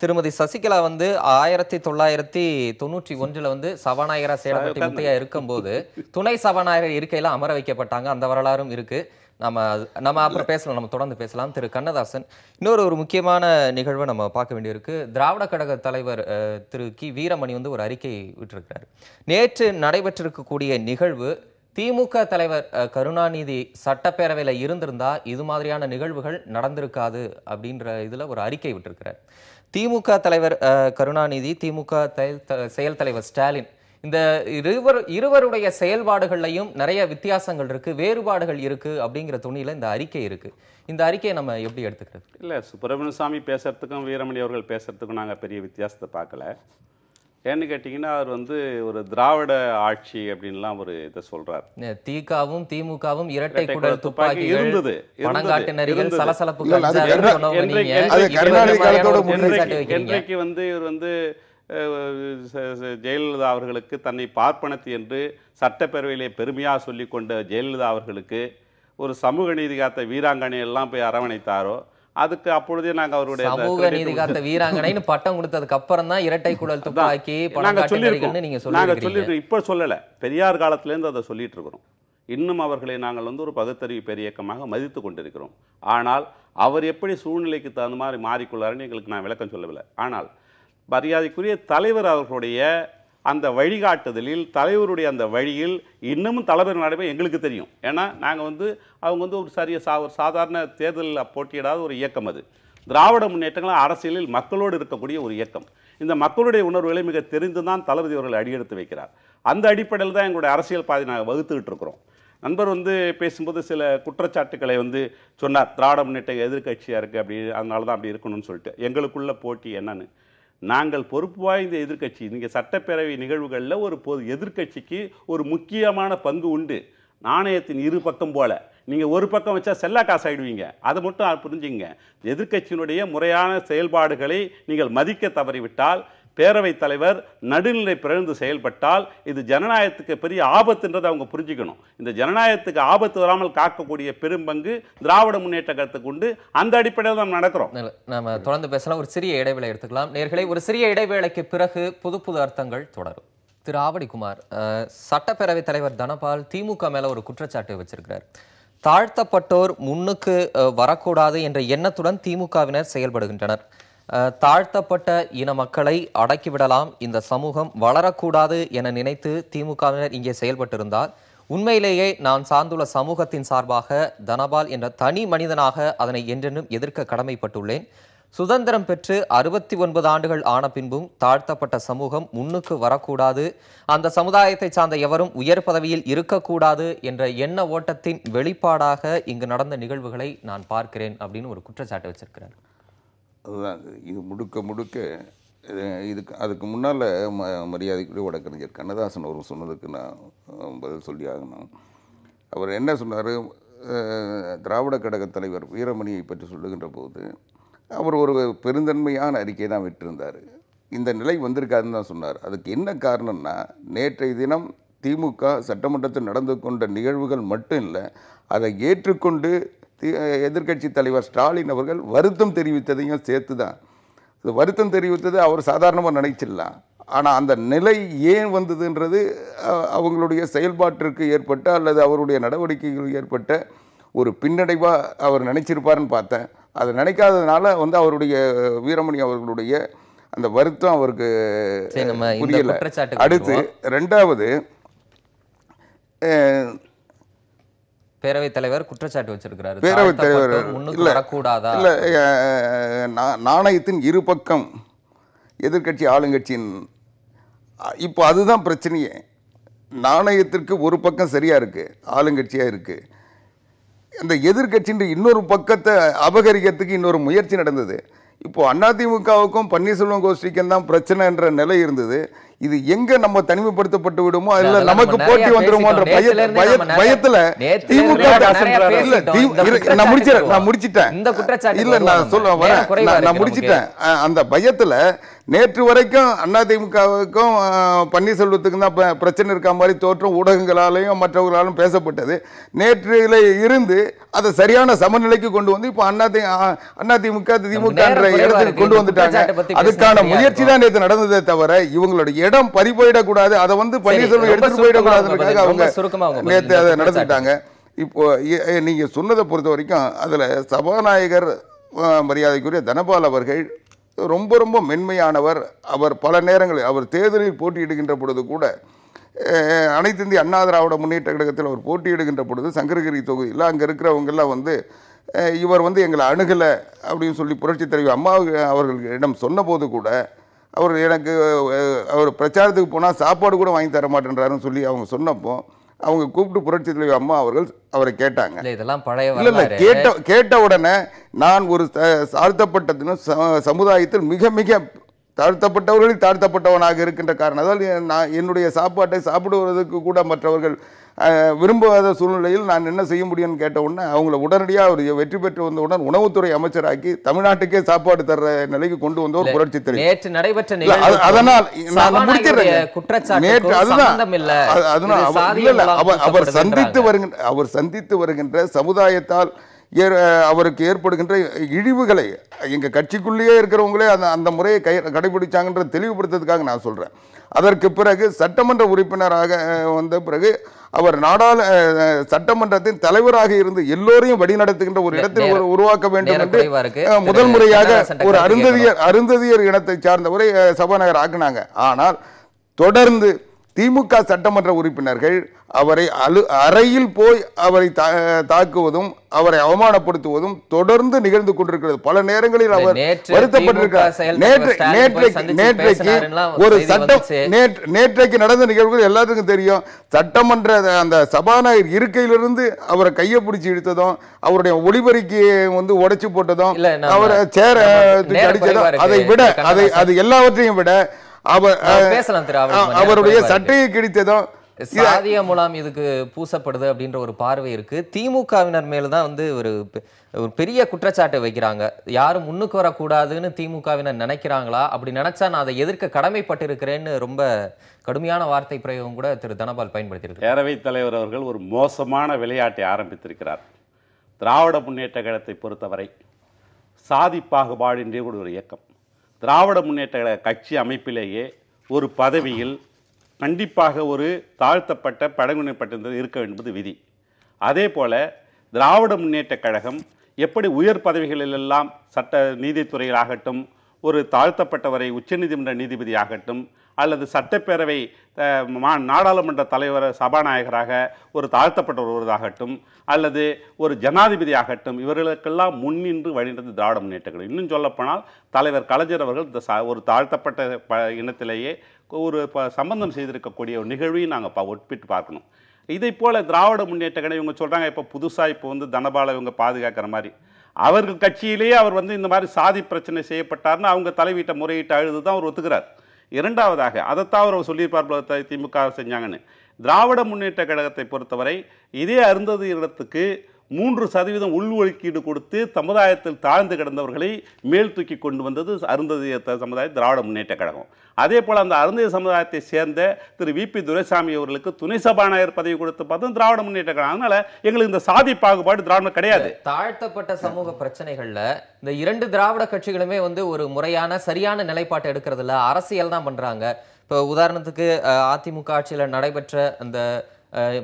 திருமதி சசிகலா வந்து 1991 வந்து சபாநாயகரா சேலப்பட்டி முத்தையா இருக்கும்போது துணை சபாநாயகர் இருக்கையில அமர வைக்கப்பட்டாங்க. அந்த வரலாறும் இருக்கு. நம்ம அப்புறம் பேசலாம், நம்ம தொடர்ந்து பேசலாம். திரு கண்ணதாசன், இன்னொரு முக்கியமான நிகழ்வை நம்ம பார்க்க வேண்டியிருக்கு. திராவிட கழக தலைவர் திரு கி வீரமணி வந்து ஒரு அறிக்கை விட்டிருக்கிறார். நேற்று நடைபெற்றிருக்கக்கூடிய நிகழ்வு திமுக தலைவர் கருணாநிதி சட்டப்பேரவையில் இருந்திருந்தா இது மாதிரியான நிகழ்வுகள் நடந்திருக்காது அப்படின்ற இதுல ஒரு அறிக்கை விட்டிருக்கிறார். திமுக தலைவர் கருணாநிதி, திமுக செயல் தலைவர் ஸ்டாலின், இந்த இருவருடைய செயல்பாடுகள்லையும் நிறைய வித்தியாசங்கள் இருக்கு, வேறுபாடுகள் இருக்கு அப்படிங்கிற துணியில இந்த அறிக்கை இருக்கு. இந்த அறிக்கையை நம்ம எப்படி எடுத்துக்கிறது? இல்லை, சுப்பிரமணிய சாமி பேசுறதுக்கும் வீரமணி அவர்கள் பேசுறதுக்கும் நாங்கள் பெரிய வித்தியாசத்தை பார்க்கல. ஏன்னு கேட்டிங்கன்னா, அவர் வந்து ஒரு திராவிட ஆட்சி அப்படின்லாம் ஒரு இதை சொல்றார். திகாவும் திமுகவும் இரட்டை குடல் துப்பாக்கி இருந்தது, பணங்காட்டினர்கள், சலசலப்புகள். இன்றைக்கு வந்து இவர் வந்து ஜெயலலிதா அவர்களுக்கு தன்னை பார்ப்பனத்து என்று சட்டப்பேரவையிலே பெருமையாக சொல்லி கொண்ட ஜெயலலிதா அவர்களுக்கு ஒரு சமூக நீதி காத்த வீராங்கனை எல்லாம் போய் அரவணைத்தாரோ, அதுக்கு அப்பொழுதே நாங்கள் அவருடைய சமூக நீதி காத்த வீராங்கனைன்னு பட்டம் கொடுத்ததுக்கு அப்புறம் தான் இரட்டை குடல் துப்பாக்கி பணங்காட்டினர்கள் நீங்க சொல்லிருக்கோம். இப்போ சொல்லலை, பெரியார் காலத்திலேருந்து அதை சொல்லிட்டு இருக்கிறோம். இன்னும் அவர்களை நாங்கள் வந்து ஒரு பகுத்தறிவு பெரியக்கமாக மதித்து கொண்டிருக்கிறோம். ஆனால் அவர் எப்படி சூழ்நிலைக்கு தகுந்த மாதிரி மாறிக்கொள்ளாருன்னு எங்களுக்கு நான் விளக்கம் சொல்லவில்லை. ஆனால் மரியாதைக்குரிய தலைவர் அவர்களுடைய அந்த வழிகாட்டுதலில், தலைவருடைய அந்த வழியில் இன்னமும் தலைவர் நடைமுறை எங்களுக்கு தெரியும். ஏன்னா நாங்கள் வந்து அவங்க வந்து ஒரு சாதாரண தேர்தலில் போட்டியிடாத ஒரு இயக்கம். அது திராவிட முன்னேற்றங்கள் அரசியலில் மக்களோடு இருக்கக்கூடிய ஒரு இயக்கம். இந்த மக்களுடைய உணர்வுகளை மிக தெரிந்து தான் தளபதி அவர்கள் அடியெடுத்து வைக்கிறார். அந்த அடிப்படையில் தான் எங்களுடைய அரசியல் பாதை நாங்கள் வகுத்துக்கிட்டு இருக்கிறோம். நண்பர் வந்து பேசும்போது சில குற்றச்சாட்டுக்களை வந்து சொன்னார். திராவிட முன்னேற்ற எதிர்கட்சியாக இருக்குது, அப்படி அதனால தான் அப்படி இருக்கணும்னு சொல்லிட்டு. எங்களுக்குள்ள போட்டி என்னன்னு, நாங்கள் பொறுப்பு வாய்ந்த எதிர்க்கட்சி. நீங்கள் சட்டப்பேரவை நிகழ்வுகளில் ஒரு எதிர்க்கட்சிக்கு ஒரு முக்கியமான பங்கு உண்டு. நாணயத்தின் இரு பக்கம் போல நீங்கள் ஒரு பக்கம் வச்சா செல்லா காசு ஆகிடுவீங்க. அதை மட்டும் புரிஞ்சுங்க. எதிர்க்கட்சியினுடைய முறையான செயல்பாடுகளை நீங்கள் மதிக்க தவறிவிட்டால், பேரவைத் தலைவர் நடுநிலை பிறந்து செயல்பட்டால் இது ஜனநாயகத்துக்கு பெரிய ஆபத்துன்றதை அவங்க புரிஞ்சுக்கணும். இந்த ஜனநாயகத்துக்கு ஆபத்து வராமல் காக்கக்கூடிய பெரும்பங்கு திராவிட முன்னேற்ற கருத்துக்கு உண்டு. அந்த அடிப்படையில் தான் நடக்கிறோம். நம்ம தொடர்ந்து பேசலாம். ஒரு சிறிய இடைவேளை எடுத்துக்கலாம் நேயர்களே. ஒரு சிறிய இடைவேளைக்கு பிறகு புது புது அர்த்தங்கள் தொடரும். திரு ஆவடிக்குமார், சட்டப்பேரவைத் தலைவர் தனபால் திமுக மேல ஒரு குற்றச்சாட்டு வச்சிருக்கிறார். தாழ்த்தப்பட்டோர் முன்னுக்கு வரக்கூடாது என்ற எண்ணத்துடன் திமுகவினர் செயல்படுகின்றனர். தாழ்த்தப்பட்ட இன மக்களை அடக்கிவிடலாம், இந்த சமூகம் வளரக்கூடாது என நினைத்து திமுகவினர் இங்கே செயல்பட்டிருந்தார். உண்மையிலேயே நான் சார்ந்துள்ள சமூகத்தின் சார்பாக தனபால் என்ற தனி மனிதனாக அதனை என்றென்றும் எதிர்க்க கடமைப்பட்டுள்ளேன். சுதந்திரம் பெற்று 69 ஆண்டுகள் ஆன பின்பும் தாழ்த்தப்பட்ட சமூகம் முன்னுக்கு வரக்கூடாது, அந்த சமுதாயத்தை சார்ந்த எவரும் உயர் பதவியில் இருக்கக்கூடாது என்ற எண்ண ஓட்டத்தின் வெளிப்பாடாக இங்கு நடந்த நிகழ்வுகளை நான் பார்க்கிறேன் அப்படின்னு ஒரு குற்றச்சாட்டு வச்சிருக்கிறார். அதுதான் இது முழுக்க அதுக்கு முன்னால் மரியாதைக்குரிய வழக்கறிஞர் கண்ணதாசன் அவர் சொன்னதுக்கு நான் பதில் சொல்லி ஆகணும். அவர் என்ன சொன்னார், திராவிட கழக தலைவர் வீரமணியை பற்றி சொல்லுகின்ற போது அவர் ஒரு பெருந்தன்மையான அறிக்கை தான் விட்டிருந்தார். இந்த நிலை வந்திருக்காதுன்னு தான் சொன்னார். அதுக்கு என்ன காரணம்னா, நேற்றைய தினம் திமுக சட்டமன்றத்தில் நடந்து கொண்ட நிகழ்வுகள் மட்டும் இல்லை, அதை ஏற்றுக்கொண்டு எதிர்க்கட்சி தலைவர் ஸ்டாலின் அவர்கள் வருத்தம் தெரிவித்ததையும் சேர்த்து தான். இது வருத்தம் தெரிவித்தது அவர் சாதாரணமாக நினைச்சிடலாம். ஆனால் அந்த நிலை ஏன் வந்ததுன்றது அவங்களுடைய செயல்பாட்டிற்கு ஏற்பட்ட அல்லது அவருடைய நடவடிக்கைகள் ஏற்பட்ட ஒரு பின்னடைவாக அவர் நினைச்சிருப்பாருன்னு பார்த்தேன். அதை நினைக்காததுனால அவருடைய வீரமணி அவர்களுடைய அந்த வருத்தம் அவருக்கு புரியல. அடுத்து ரெண்டாவது, பேரவைத் தலைவர் குற்றச்சாட்டு வச்சிருக்கிறார். பேரவைத் தலைவர் இல்ல, நாணயத்தின் இரு பக்கம் எதிர்க்கட்சி ஆளுங்கட்சியின் இப்போ அதுதான் பிரச்சனையே. நாணயத்திற்கு ஒரு பக்கம் சரியா இருக்கு, ஆளுங்கட்சியா இருக்கு. அந்த எதிர்க்கட்சின்ற இன்னொரு பக்கத்தை அபகரிக்கிறதுக்கு இன்னொரு முயற்சி நடந்தது. இப்போ அதிமுகவுக்கும் பன்னீர்செல்வம் கோஷ்டிக்கும் தான் பிரச்சனை என்ற நிலை இருந்தது. இது எங்க நம்ம தனிமைப்படுத்தப்பட்டு விடுமோ இல்ல நமக்கு போட்டி வந்துருமோன்ற பயத்துல திமுக நான் முடிச்சிட்டேன். அந்த பயத்துல நேற்று வரைக்கும் அதிமுகவுக்கும் பன்னீர்செல்வத்துக்கும் தான் பிரச்சனை இருக்க மாதிரி தோற்றம் ஊடகங்களாலையும் மற்றவர்களாலும் பேசப்பட்டது. நேற்றில இருந்து அதை சரியான சமநிலைக்கு கொண்டு வந்து இப்போ அதிமுக திமுக இடத்துக்கு கொண்டு வந்துட்டாங்க. அதுக்கான முயற்சி தான் நேற்று நடந்ததே தவிர இவங்களுடைய இடம் பறிபோயிடக்கூடாது, அதை பன்னீர்செல்வம் எடுத்துட்டு போயிடக்கூடாதுக்காக அவங்க நேற்று அதை நடத்திட்டாங்க. இப்போ நீங்க சொன்னதை பொறுத்த வரைக்கும் அதுல சபாநாயகர் மரியாதைக்குரிய தனபால் அவர்கள் ரொம்ப மென்மையானவர். அவர் பல நேரங்களில் அவர் தேர்தலில் போட்டியிடுகின்ற பொழுது கூட அனைத்து இந்திய அண்ணா திராவிட முன்னேற்ற கழகத்தில் அவர் போட்டியிடுகின்ற பொழுது சங்கரகிரி தொகுதியில் அங்கே இருக்கிறவங்கெல்லாம் இவர் எங்களை அணுகலை அப்படின்னு சொல்லி புரட்சித் தலைவர் அம்மா அவர்களிடம் சொன்னபோது கூட அவர் எனக்கு அவர் பிரச்சாரத்துக்கு போனால் சாப்பாடு கூட வாங்கி தர மாட்டேன்றாருன்னு சொல்லி அவங்க சொன்னப்போ அவங்க கூப்பிட்டு புரட்சித் தலைவர் அம்மா அவர்கள் அவரை கேட்டாங்க. இதெல்லாம் பழைய இல்லை கேட்ட உடனே நான் ஒரு தாழ்த்தப்பட்ட சமுதாயத்தில் மிக மிக தாழ்த்தப்பட்டவர்களில் தாழ்த்தப்பட்டவனாக இருக்கின்ற காரணத்தால் நான் என்னுடைய சாப்பாட்டை சாப்பிடுவதற்கு கூட மற்றவர்கள் விரும்பாத சூழ்நிலையில் நான் என்ன செய்ய முடியும்னு கேட்ட உடனே அவங்கள உடனடியாக அவர் வெற்றி பெற்று வந்தவுடன் உணவுத்துறை அமைச்சராக்கி தமிழ்நாட்டுக்கே சாப்பாடு தர்ற நிலைக்கு கொண்டு வந்த ஒரு புரட்சி தலைவர். நேற்று நடைபெற்ற அதனால் நான் முடிக்கிறேன். அவர் சந்தித்து வருகின்ற சமுதாயத்தால் அவருக்கு ஏற்படுகின்ற இழிவுகளை எங்க கட்சிக்குள்ளேயே இருக்கிறவங்களே அந்த முறையை கடைபிடிச்சாங்கன்ற தெளிவுபடுத்துறதுக்காக நான் சொல்றேன். அதற்கு பிறகு சட்டமன்ற உறுப்பினராக வந்த பிறகு அவர் சட்டமன்றத்தின் தலைவராக இருந்து எல்லோரையும் வழிநடத்துகின்ற ஒரு இடத்தை உருவாக்க வேண்டும் என்று முதல் முறையாக ஒரு அருந்ததியர் இனத்தை சார்ந்தவரை சபாநாயகர் ஆக்கினாங்க. ஆனால் தொடர்ந்து திமுக சட்டமன்ற உறுப்பினர்கள் அவரை அறையில் போய் அவரை தாக்குவதும் அவரை அவமானப்படுத்துவதும் தொடர்ந்து நிகழ்ந்து கொண்டிருக்கிறது. பல நேரங்களில் அவர் வருத்தப்பட்டிருக்கிறார். நேற்றைக்கு நடந்த நிகழ்வுகள் எல்லாத்துக்கும் தெரியும். சட்டமன்ற அந்த சபாநாயகர் இருக்கையிலிருந்து அவரை கையை பிடிச்சி இழுத்ததும் அவருடைய ஒளிபெருக்கி உடைச்சு போட்டதும் அவரை சேர அடிச்சதும் அதை விட அது எல்லாவற்றையும் விட அவருடைய சட்டையை கிழித்ததும் சாதிய மூலம் இதுக்கு பூசப்படுது அப்படின்ற ஒரு பார்வை இருக்கு. திமுகவினர் மேலதான் ஒரு பெரிய குற்றச்சாட்டை வைக்கிறாங்க. யாரும் முன்னுக்கு வரக்கூடாதுன்னு திமுகவினர் நினைக்கிறாங்களா? அப்படி நினைச்சா நான் அதை எதிர்க்க கடமைப்பட்டு இருக்கிறேன்னு ரொம்ப கடுமையான வார்த்தை பிரயோகம் கூட திரு தனபால் பயன்படுத்தியிருக்கிறார். பேரவைத் தலைவர் அவர்கள் ஒரு மோசமான விளையாட்டை ஆரம்பித்திருக்கிறார். திராவிட முன்னேற்ற கழகத்தை பொறுத்தவரை சாதி பாகுபாடின்றே ஒரு இயக்கம். திராவிட முன்னேற்ற கழக கட்சி அமைப்பிலேயே ஒரு பதவியில் கண்டிப்பாக ஒரு தாழ்த்தப்பட்ட பழங்குடியினப்பட்டிருந்தது இருக்க என்பது விதி. அதே போல திராவிட முன்னேற்ற கழகம் எப்படி உயர் பதவிகளிலெல்லாம் சட்ட நீதித்துறையிலாகட்டும் ஒரு தாழ்த்தப்பட்டவரை உச்சநீதிமன்ற நீதிபதியாகட்டும் அல்லது சட்டப்பேரவை நாடாளுமன்ற தலைவர் சபாநாயகராக ஒரு தாழ்த்தப்பட்டவராகட்டும் அல்லது ஒரு ஜனாதிபதியாகட்டும் இவர்களுக்கெல்லாம் முன்னின்று வழிநடந்த திராவிட முன்னேற்ற கழகம். இன்னும் சொல்லப்போனால் தலைவர் கலைஞர் அவர்கள் ஒரு தாழ்த்தப்பட்ட இனத்திலேயே ஒரு சம்பந்தம் செய்திருக்கக்கூடிய ஒரு நிகழ்வையும் நாங்கள் ஒப்பிட்டு பார்க்கணும். இதை போல திராவிட முன்னேற்ற கழகம் இவங்க சொல்கிறாங்க இப்போ புதுசாக இப்போ வந்து தனபால இவங்க பாதுகாக்கிற மாதிரி அவர்கள் கட்சியிலேயே அவர் வந்து இந்த மாதிரி சாதி பிரச்சனை செய்யப்பட்டார்னு அவங்க தலைவீட்டை முறையிட்டு அழுது தான் அவர் ஒத்துக்கிறார். இரண்டாவதாக அதைத்தான் அவர் சொல்லியிருப்பார் திமுக செஞ்சாங்கன்னு. திராவிட முன்னேற்ற கழகத்தை பொறுத்தவரை இதே அருந்ததி இடத்துக்கு 3% உள்ஒதுக்கீடு கொடுத்து சமுதாயத்தில் தாழ்ந்து கிடந்தவர்களை மேல் தூக்கி கொண்டு வந்தது அருந்ததி சமுதாய திராவிட முன்னேற்ற கழகம். அதே போல் அந்த அருந்ததி சமுதாயத்தை சேர்ந்த திரு வி.பி. துரைசாமி அவர்களுக்கு துணை சபாநாயகர் பதவி கொடுத்து பார்த்தோம் திராவிட முன்னேற்ற கழகம். அதனால எங்களுக்கு இந்த சாதி பாகுபாடு திராவிடம் கிடையாது. தாழ்த்தப்பட்ட சமூக பிரச்சனைகள்ல இந்த 2 திராவிட கட்சிகளுமே வந்து ஒரு முறையான சரியான நிலைப்பாட்டை எடுக்கிறதுல அரசியல் தான் பண்றாங்க. இப்போ உதாரணத்துக்கு அதிமுக ஆட்சியில் நடைபெற்ற அந்த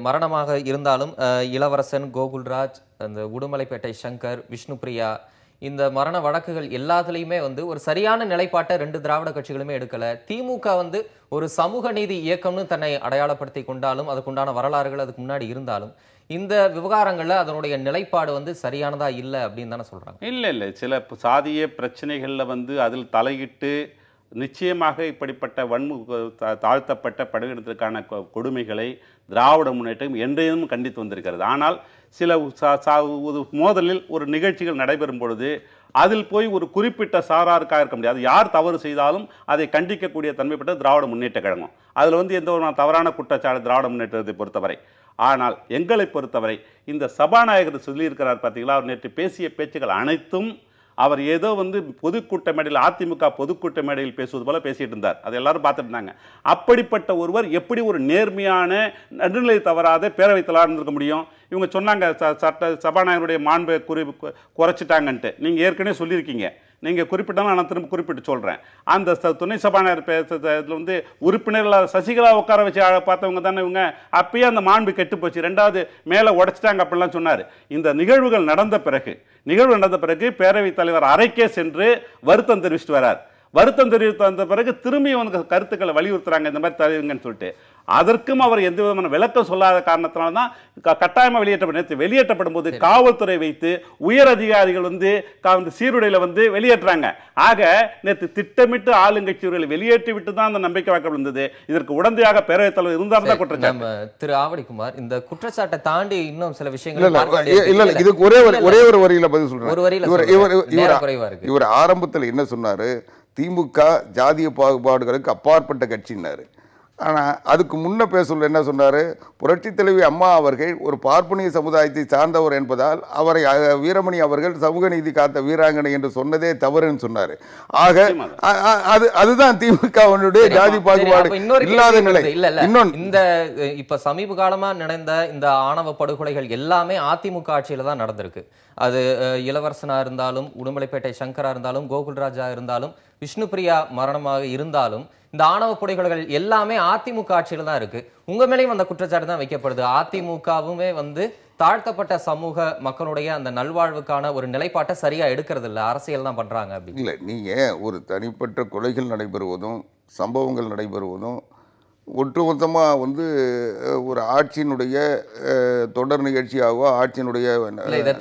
மரணமாக இருந்தாலும் இளவரசன், கோகுல்ராஜ், அந்த உடுமலைப்பேட்டை சங்கர், விஷ்ணுபிரியா, இந்த மரண வழக்குகள் எல்லாத்துலேயுமே வந்து ஒரு சரியான நிலைப்பாட்டை 2 திராவிட கட்சிகளுமே எடுக்கலை. திமுக வந்து ஒரு சமூக நீதி இயக்கம்னு தன்னை அடையாளப்படுத்தி கொண்டாலும் அதுக்குண்டான வரலாறுகள் அதுக்கு முன்னாடி இருந்தாலும் இந்த விவகாரங்களில் அதனுடைய நிலைப்பாடு வந்து சரியானதா இல்லை அப்படின்னு தானே சொல்கிறாங்க. இல்லை சில சாதிய பிரச்சனைகளில் வந்து அதில் தலையிட்டு நிச்சயமாக இப்படிப்பட்ட தாழ்த்தப்பட்ட படுகிடத்திற்கான கொடுமைகளை திராவிட முன்னேற்றம் என்றையும் கண்டித்து வந்திருக்கிறது. ஆனால் சில மோதலில் ஒரு நிகழ்ச்சிகள் நடைபெறும் பொழுது அதில் போய் ஒரு குறிப்பிட்ட சாராருக்காக இருக்க முடியாது. யார் தவறு செய்தாலும் அதை கண்டிக்கக்கூடிய தன்மைப்பட்ட திராவிட முன்னேற்ற கழகம். அதில் வந்து எந்த ஒரு தவறான குற்றச்சாட்டு திராவிட முன்னேற்றத்தை பொறுத்தவரை. ஆனால் எங்களை பொறுத்தவரை இந்த சபாநாயகர் சொல்லியிருக்கிறார் பார்த்தீங்களா, அவர் நேற்று பேசிய பேச்சுக்கள் அனைத்தும் அவர் ஏதோ வந்து பொதுக்கூட்ட மேடையில் அதிமுக பொதுக்கூட்ட மேடையில் பேசுவது போல பேசிட்டு இருந்தார். அதை எல்லாரும் பார்த்துட்டு இருந்தாங்க. அப்படிப்பட்ட ஒருவர் எப்படி ஒரு நேர்மையான நடுநிலை தவறாத பேரவைத் தலைவராக இருந்திருக்க முடியும்? இவங்க சொன்னாங்க சபாநாயகருடைய மாண்பை குறைச்சிட்டாங்கன்ட்டு. நீங்கள் ஏற்கனவே சொல்லியிருக்கீங்க. நீங்கள் குறிப்பிட்டாலும் நான் திரும்ப குறிப்பிட்டு சொல்கிறேன். அந்த துணை சபாநாயகர் பேசுறதுல வந்து உறுப்பினர்கள் சசிகலா உட்கார வச்சு பார்த்தவங்க தானே இவங்க. அப்பயே அந்த மாண்பு கெட்டு போச்சு. 2வது மேலே உடைச்சிட்டாங்க அப்படிலாம் சொன்னார். இந்த நிகழ்வுகள் நடந்த பிறகு பேரவைத் தலைவர் அறைக்கே சென்று வருத்தம் தெரிவிச்சுட்டு வரார். வருத்தம் தெரிவித்து வந்த பிறகு திரும்பி அவனுக்கு கருத்துக்களை வலியுறுத்துறாங்க இந்த மாதிரி தருவீங்கன்னு சொல்லிட்டு. அதற்கும் அவர் எந்த விதமான விளக்கம் சொல்லாத காரணத்தினால தான் கட்டாயமாக வெளியேற்றப்படும் போது காவல்துறை வைத்து உயர் அதிகாரிகள் வந்து சீருடையில் வந்து வெளியேற்றாங்க. ஆக நேற்று திட்டமிட்டு ஆளுங்கட்சியர்களை வெளியேற்றி விட்டு தான் அந்த நம்பிக்கை வாக்கப்பட்டது. இதற்கு உடந்தையாக பேரவைத் தலைவர் இருந்தார் தான் குற்றச்சாட்டு. திரு ஆவடிக்குமார், இந்த குற்றச்சாட்டை தாண்டி இன்னும் சில விஷயங்கள் இதுக்கு ஒரே ஒரு வரியில பதில் சொல்றேன். ஒரு வரியில இவர் ஆரம்பத்தில் என்ன சொன்னாரு? திமுக ஜாதிய பாகுபாடுகளுக்கு அப்பாற்பட்ட கட்சின்னாரு. ஆனால் அதுக்கு முன்ன பேசல என்ன சொன்னார்? புரட்சி தலைவி அம்மா அவர்கள் ஒரு பார்ப்பனிய சமுதாயத்தை சார்ந்தவர் என்பதால் அவரை வீரமணி அவர்கள் சமூக நீதி காத்த வீராங்கனை என்று சொன்னதே தவறுன்னு சொன்னார். ஆக அதுதான் திமுகவினுடைய ஜாதி பாகுபாடு இல்லாத நிலை. இந்த இப்ப சமீப காலமா நடந்த இந்த ஆணவ படுகொலைகள் எல்லாமே அதிமுக ஆட்சியில தான் நடந்திருக்கு. அது இளவரசனா இருந்தாலும், உடுமலைப்பேட்டை சங்கரா இருந்தாலும், கோகுல்ராஜா இருந்தாலும், விஷ்ணுபிரியா மரணமாக இருந்தாலும், இந்த ஆணவ படுகொலைகள் எல்லாமே அதிமுக ஆட்சியில தான் இருக்கு. உங்க மேலேயும் அந்த குற்றச்சாட்டு தான் வைக்கப்படுது. அதிமுகவுமே வந்து தாழ்த்தப்பட்ட சமூக மக்களுடைய அந்த நல்வாழ்வுக்கான ஒரு நிலைப்பாட்டை சரியா எடுக்கிறது இல்லை, அரசியல் தான் பண்றாங்க அப்படின்னு. இல்லை, நீங்க ஒரு தனிப்பட்ட கொலைகள் நடைபெறுவதும் சம்பவங்கள் நடைபெறுவதும் ஒட்டுமொத்தமாக வந்து ஒரு ஆட்சியினுடைய தொடர் நிகழ்ச்சியாகவோ ஆட்சியினுடைய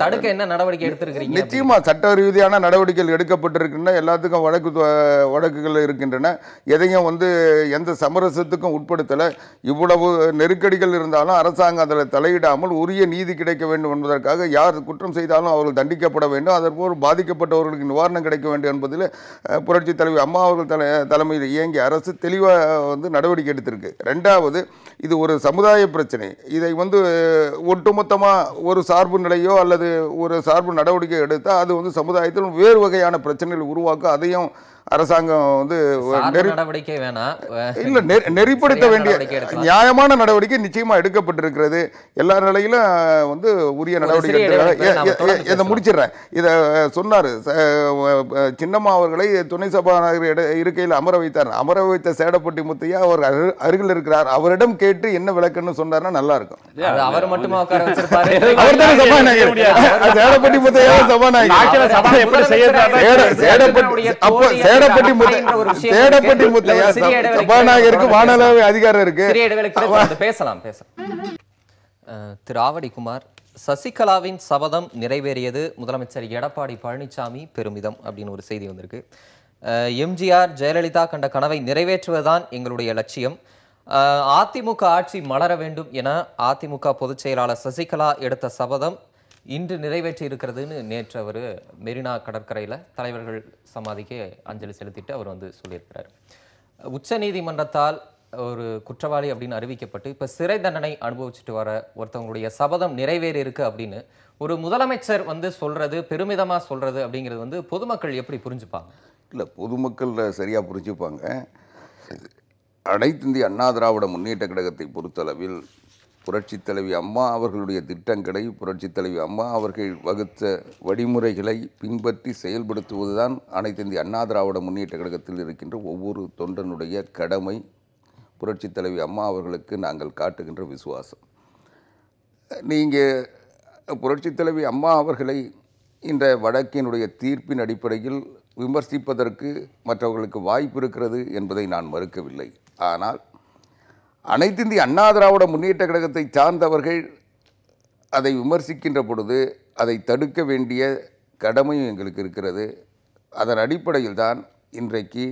தடுக்க என்ன நடவடிக்கை எடுத்திருக்கிறீங்க? நிச்சயமாக சட்ட ரீதியான நடவடிக்கைகள் எடுக்கப்பட்டிருக்கின்றன. எல்லாத்துக்கும் வழக்குகள் இருக்கின்றன. எதையும் வந்து எந்த சமரசத்துக்கும் உட்படுத்தலை. இவ்வளவு நெருக்கடிகள் இருந்தாலும் அரசாங்கம் அதில் தலையிடாமல் உரிய நீதி கிடைக்க வேண்டும் என்பதற்காக யார் குற்றம் செய்தாலும் அவர்கள் தண்டிக்கப்பட வேண்டும், அதற்போல் பாதிக்கப்பட்டவர்களுக்கு நிவாரணம் கிடைக்க வேண்டும் என்பதில் புரட்சி தலைவி அம்மா அவர்கள் தலைமையில் இயங்கிய அரசு தெளிவாக வந்து நடவடிக்கை எடுத்திருக்கு. ரெண்டாவது, இது ஒரு சமுதாய பிரச்சனை. இதை வந்து ஒட்டுமொத்தமாக ஒரு சார்பு நிலையோ அல்லது ஒரு சார்பு நடவடிக்கை எடுத்தால் அது வந்து சமுதாயத்தில் வேறு வகையான பிரச்சனைகள் உருவாக்கும். அதையும் அரசாங்கம் வந்து நடவடிக்கை வேணாம், இல்ல நெறிப்படுத்த வேண்டிய நியாயமான நடவடிக்கை நிச்சயமா எடுக்கப்பட்டிருக்கிறது. எல்லா நிலையிலும் வந்து உரிய நடவடிக்கை இதை முடிச்சிடறேன். இதை சொன்னாரு சின்னம்மா அவர்களை துணை சபாநாயகர் இருக்கையில் அமர வைத்தார். அமர வைத்த சேடப்பட்டி முத்தையா அவர் அருகில் இருக்கிறார். அவரிடம் கேட்டு என்ன விளக்குன்னு சொன்னார்னா நல்லா இருக்கும். அவர் மட்டுமா உட்கார வச்சிருப்பாரு? அவர் தான் சபாநாயகர். சேடப்பட்டி முத்தையா சபாநாயகர். தேடப்பட்டி அப்படின்ற ஒரு விஷயம் தேடப்பட்டி இருக்கு. முத்தையா ஒரு சிறிய இடைவெளிக்கு சபாநாயகருக்கு பிறகு வானளாவிய அதிகாரம் இருக்கு. சிறிய இடைவெளிக்கு பிறகு தொடர்ந்து பேசலாம். திரு ஆவடி குமார், சசிகலாவின் சபதம் நிறைவேறியது, முதலமைச்சர் எடப்பாடி பழனிசாமி பெருமிதம் அப்படின்னு ஒரு செய்தி வந்திருக்கு. எம்ஜிஆர் ஜெயலலிதா கண்ட கனவை நிறைவேற்றுவதுதான் எங்களுடைய லட்சியம். அதிமுக ஆட்சி மலர வேண்டும் என அதிமுக பொதுச் செயலாளர் சசிகலா எடுத்த சபதம் இன்று நிறைவேற்றி இருக்கிறதுன்னு நேற்று அவர் மெரினா கடற்கரையில் தலைவர்கள் சமாதிக்கு அஞ்சலி செலுத்திட்டு அவர் வந்து சொல்லியிருக்கிறார். உச்ச நீதிமன்றத்தால் ஒரு குற்றவாளி அப்படின்னு அறிவிக்கப்பட்டு இப்போ சிறை தண்டனை அனுபவிச்சுட்டு வர ஒருத்தவங்களுடைய சபதம் நிறைவேறி இருக்கு அப்படின்னு ஒரு முதலமைச்சர் வந்து சொல்றது, பெருமிதமாக சொல்றது அப்படிங்கிறது வந்து பொதுமக்கள் எப்படி புரிஞ்சுப்பாங்க? இல்லை, பொதுமக்கள் சரியாக புரிஞ்சுப்பாங்க. அனைத்து இந்திய அண்ணா திராவிட முன்னேற்ற கழகத்தை பொறுத்தளவில் புரட்சித் தலைவி அம்மா அவர்களுடைய திட்டங்களை, புரட்சித் தலைவி அம்மா அவர்கள் வகுத்த வழிமுறைகளை பின்பற்றி செயல்படுத்துவதுதான் அனைத்து இந்திய அண்ணா திராவிட முன்னேற்ற கழகத்தில் இருக்கின்ற ஒவ்வொரு தொண்டனுடைய கடமை. புரட்சித் தலைவி அம்மா அவர்களுக்கு நாங்கள் காட்டுகின்ற விசுவாசம். நீங்கள் புரட்சித் தலைவி அம்மா அவர்களை இந்த வழக்கினுடைய தீர்ப்பின் அடிப்படையில் விமர்சிப்பதற்கு மற்றவர்களுக்கு வாய்ப்பு இருக்கிறது என்பதை நான் மறுக்கவில்லை. ஆனால் அனைத்து இந்திய அண்ணா திராவிட முன்னேற்ற கழகத்தை சார்ந்தவர்கள் அதை விமர்சிக்கின்ற பொழுது அதை தடுக்க வேண்டிய கடமையும் எங்களுக்கு இருக்கிறது. அதன் அடிப்படையில் தான் இன்றைக்கு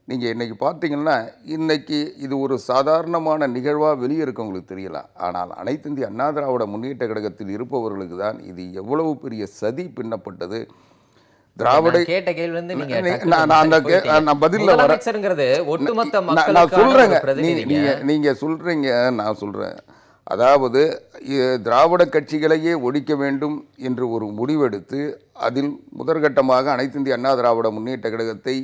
இன்றைக்கி பார்த்தீங்கன்னா, இன்றைக்கி இது ஒரு சாதாரணமான நிகழ்வாக வெளியே இருக்கவங்களுக்கு தெரியலாம். ஆனால் அனைத்து இந்திய அண்ணா திராவிட முன்னேற்ற கழகத்தில் இருப்பவர்களுக்கு தான் இது எவ்வளவு பெரிய சதி பின்னப்பட்டது. திராவிட கேட்ட கேள்வி வந்து நான் பதில்ல வரேங்கிறது ஒட்டுமொத்த நான் சொல்றேங்க, நீங்க சொல்றீங்க, நான் சொல்றேன். அதாவது திராவிட கட்சிகளையே ஒழிக்க வேண்டும் என்று ஒரு முடிவெடுத்து அதில் முதற்கட்டமாக அனைத்து இந்திய அண்ணா திராவிட முன்னேற்ற கழகத்தை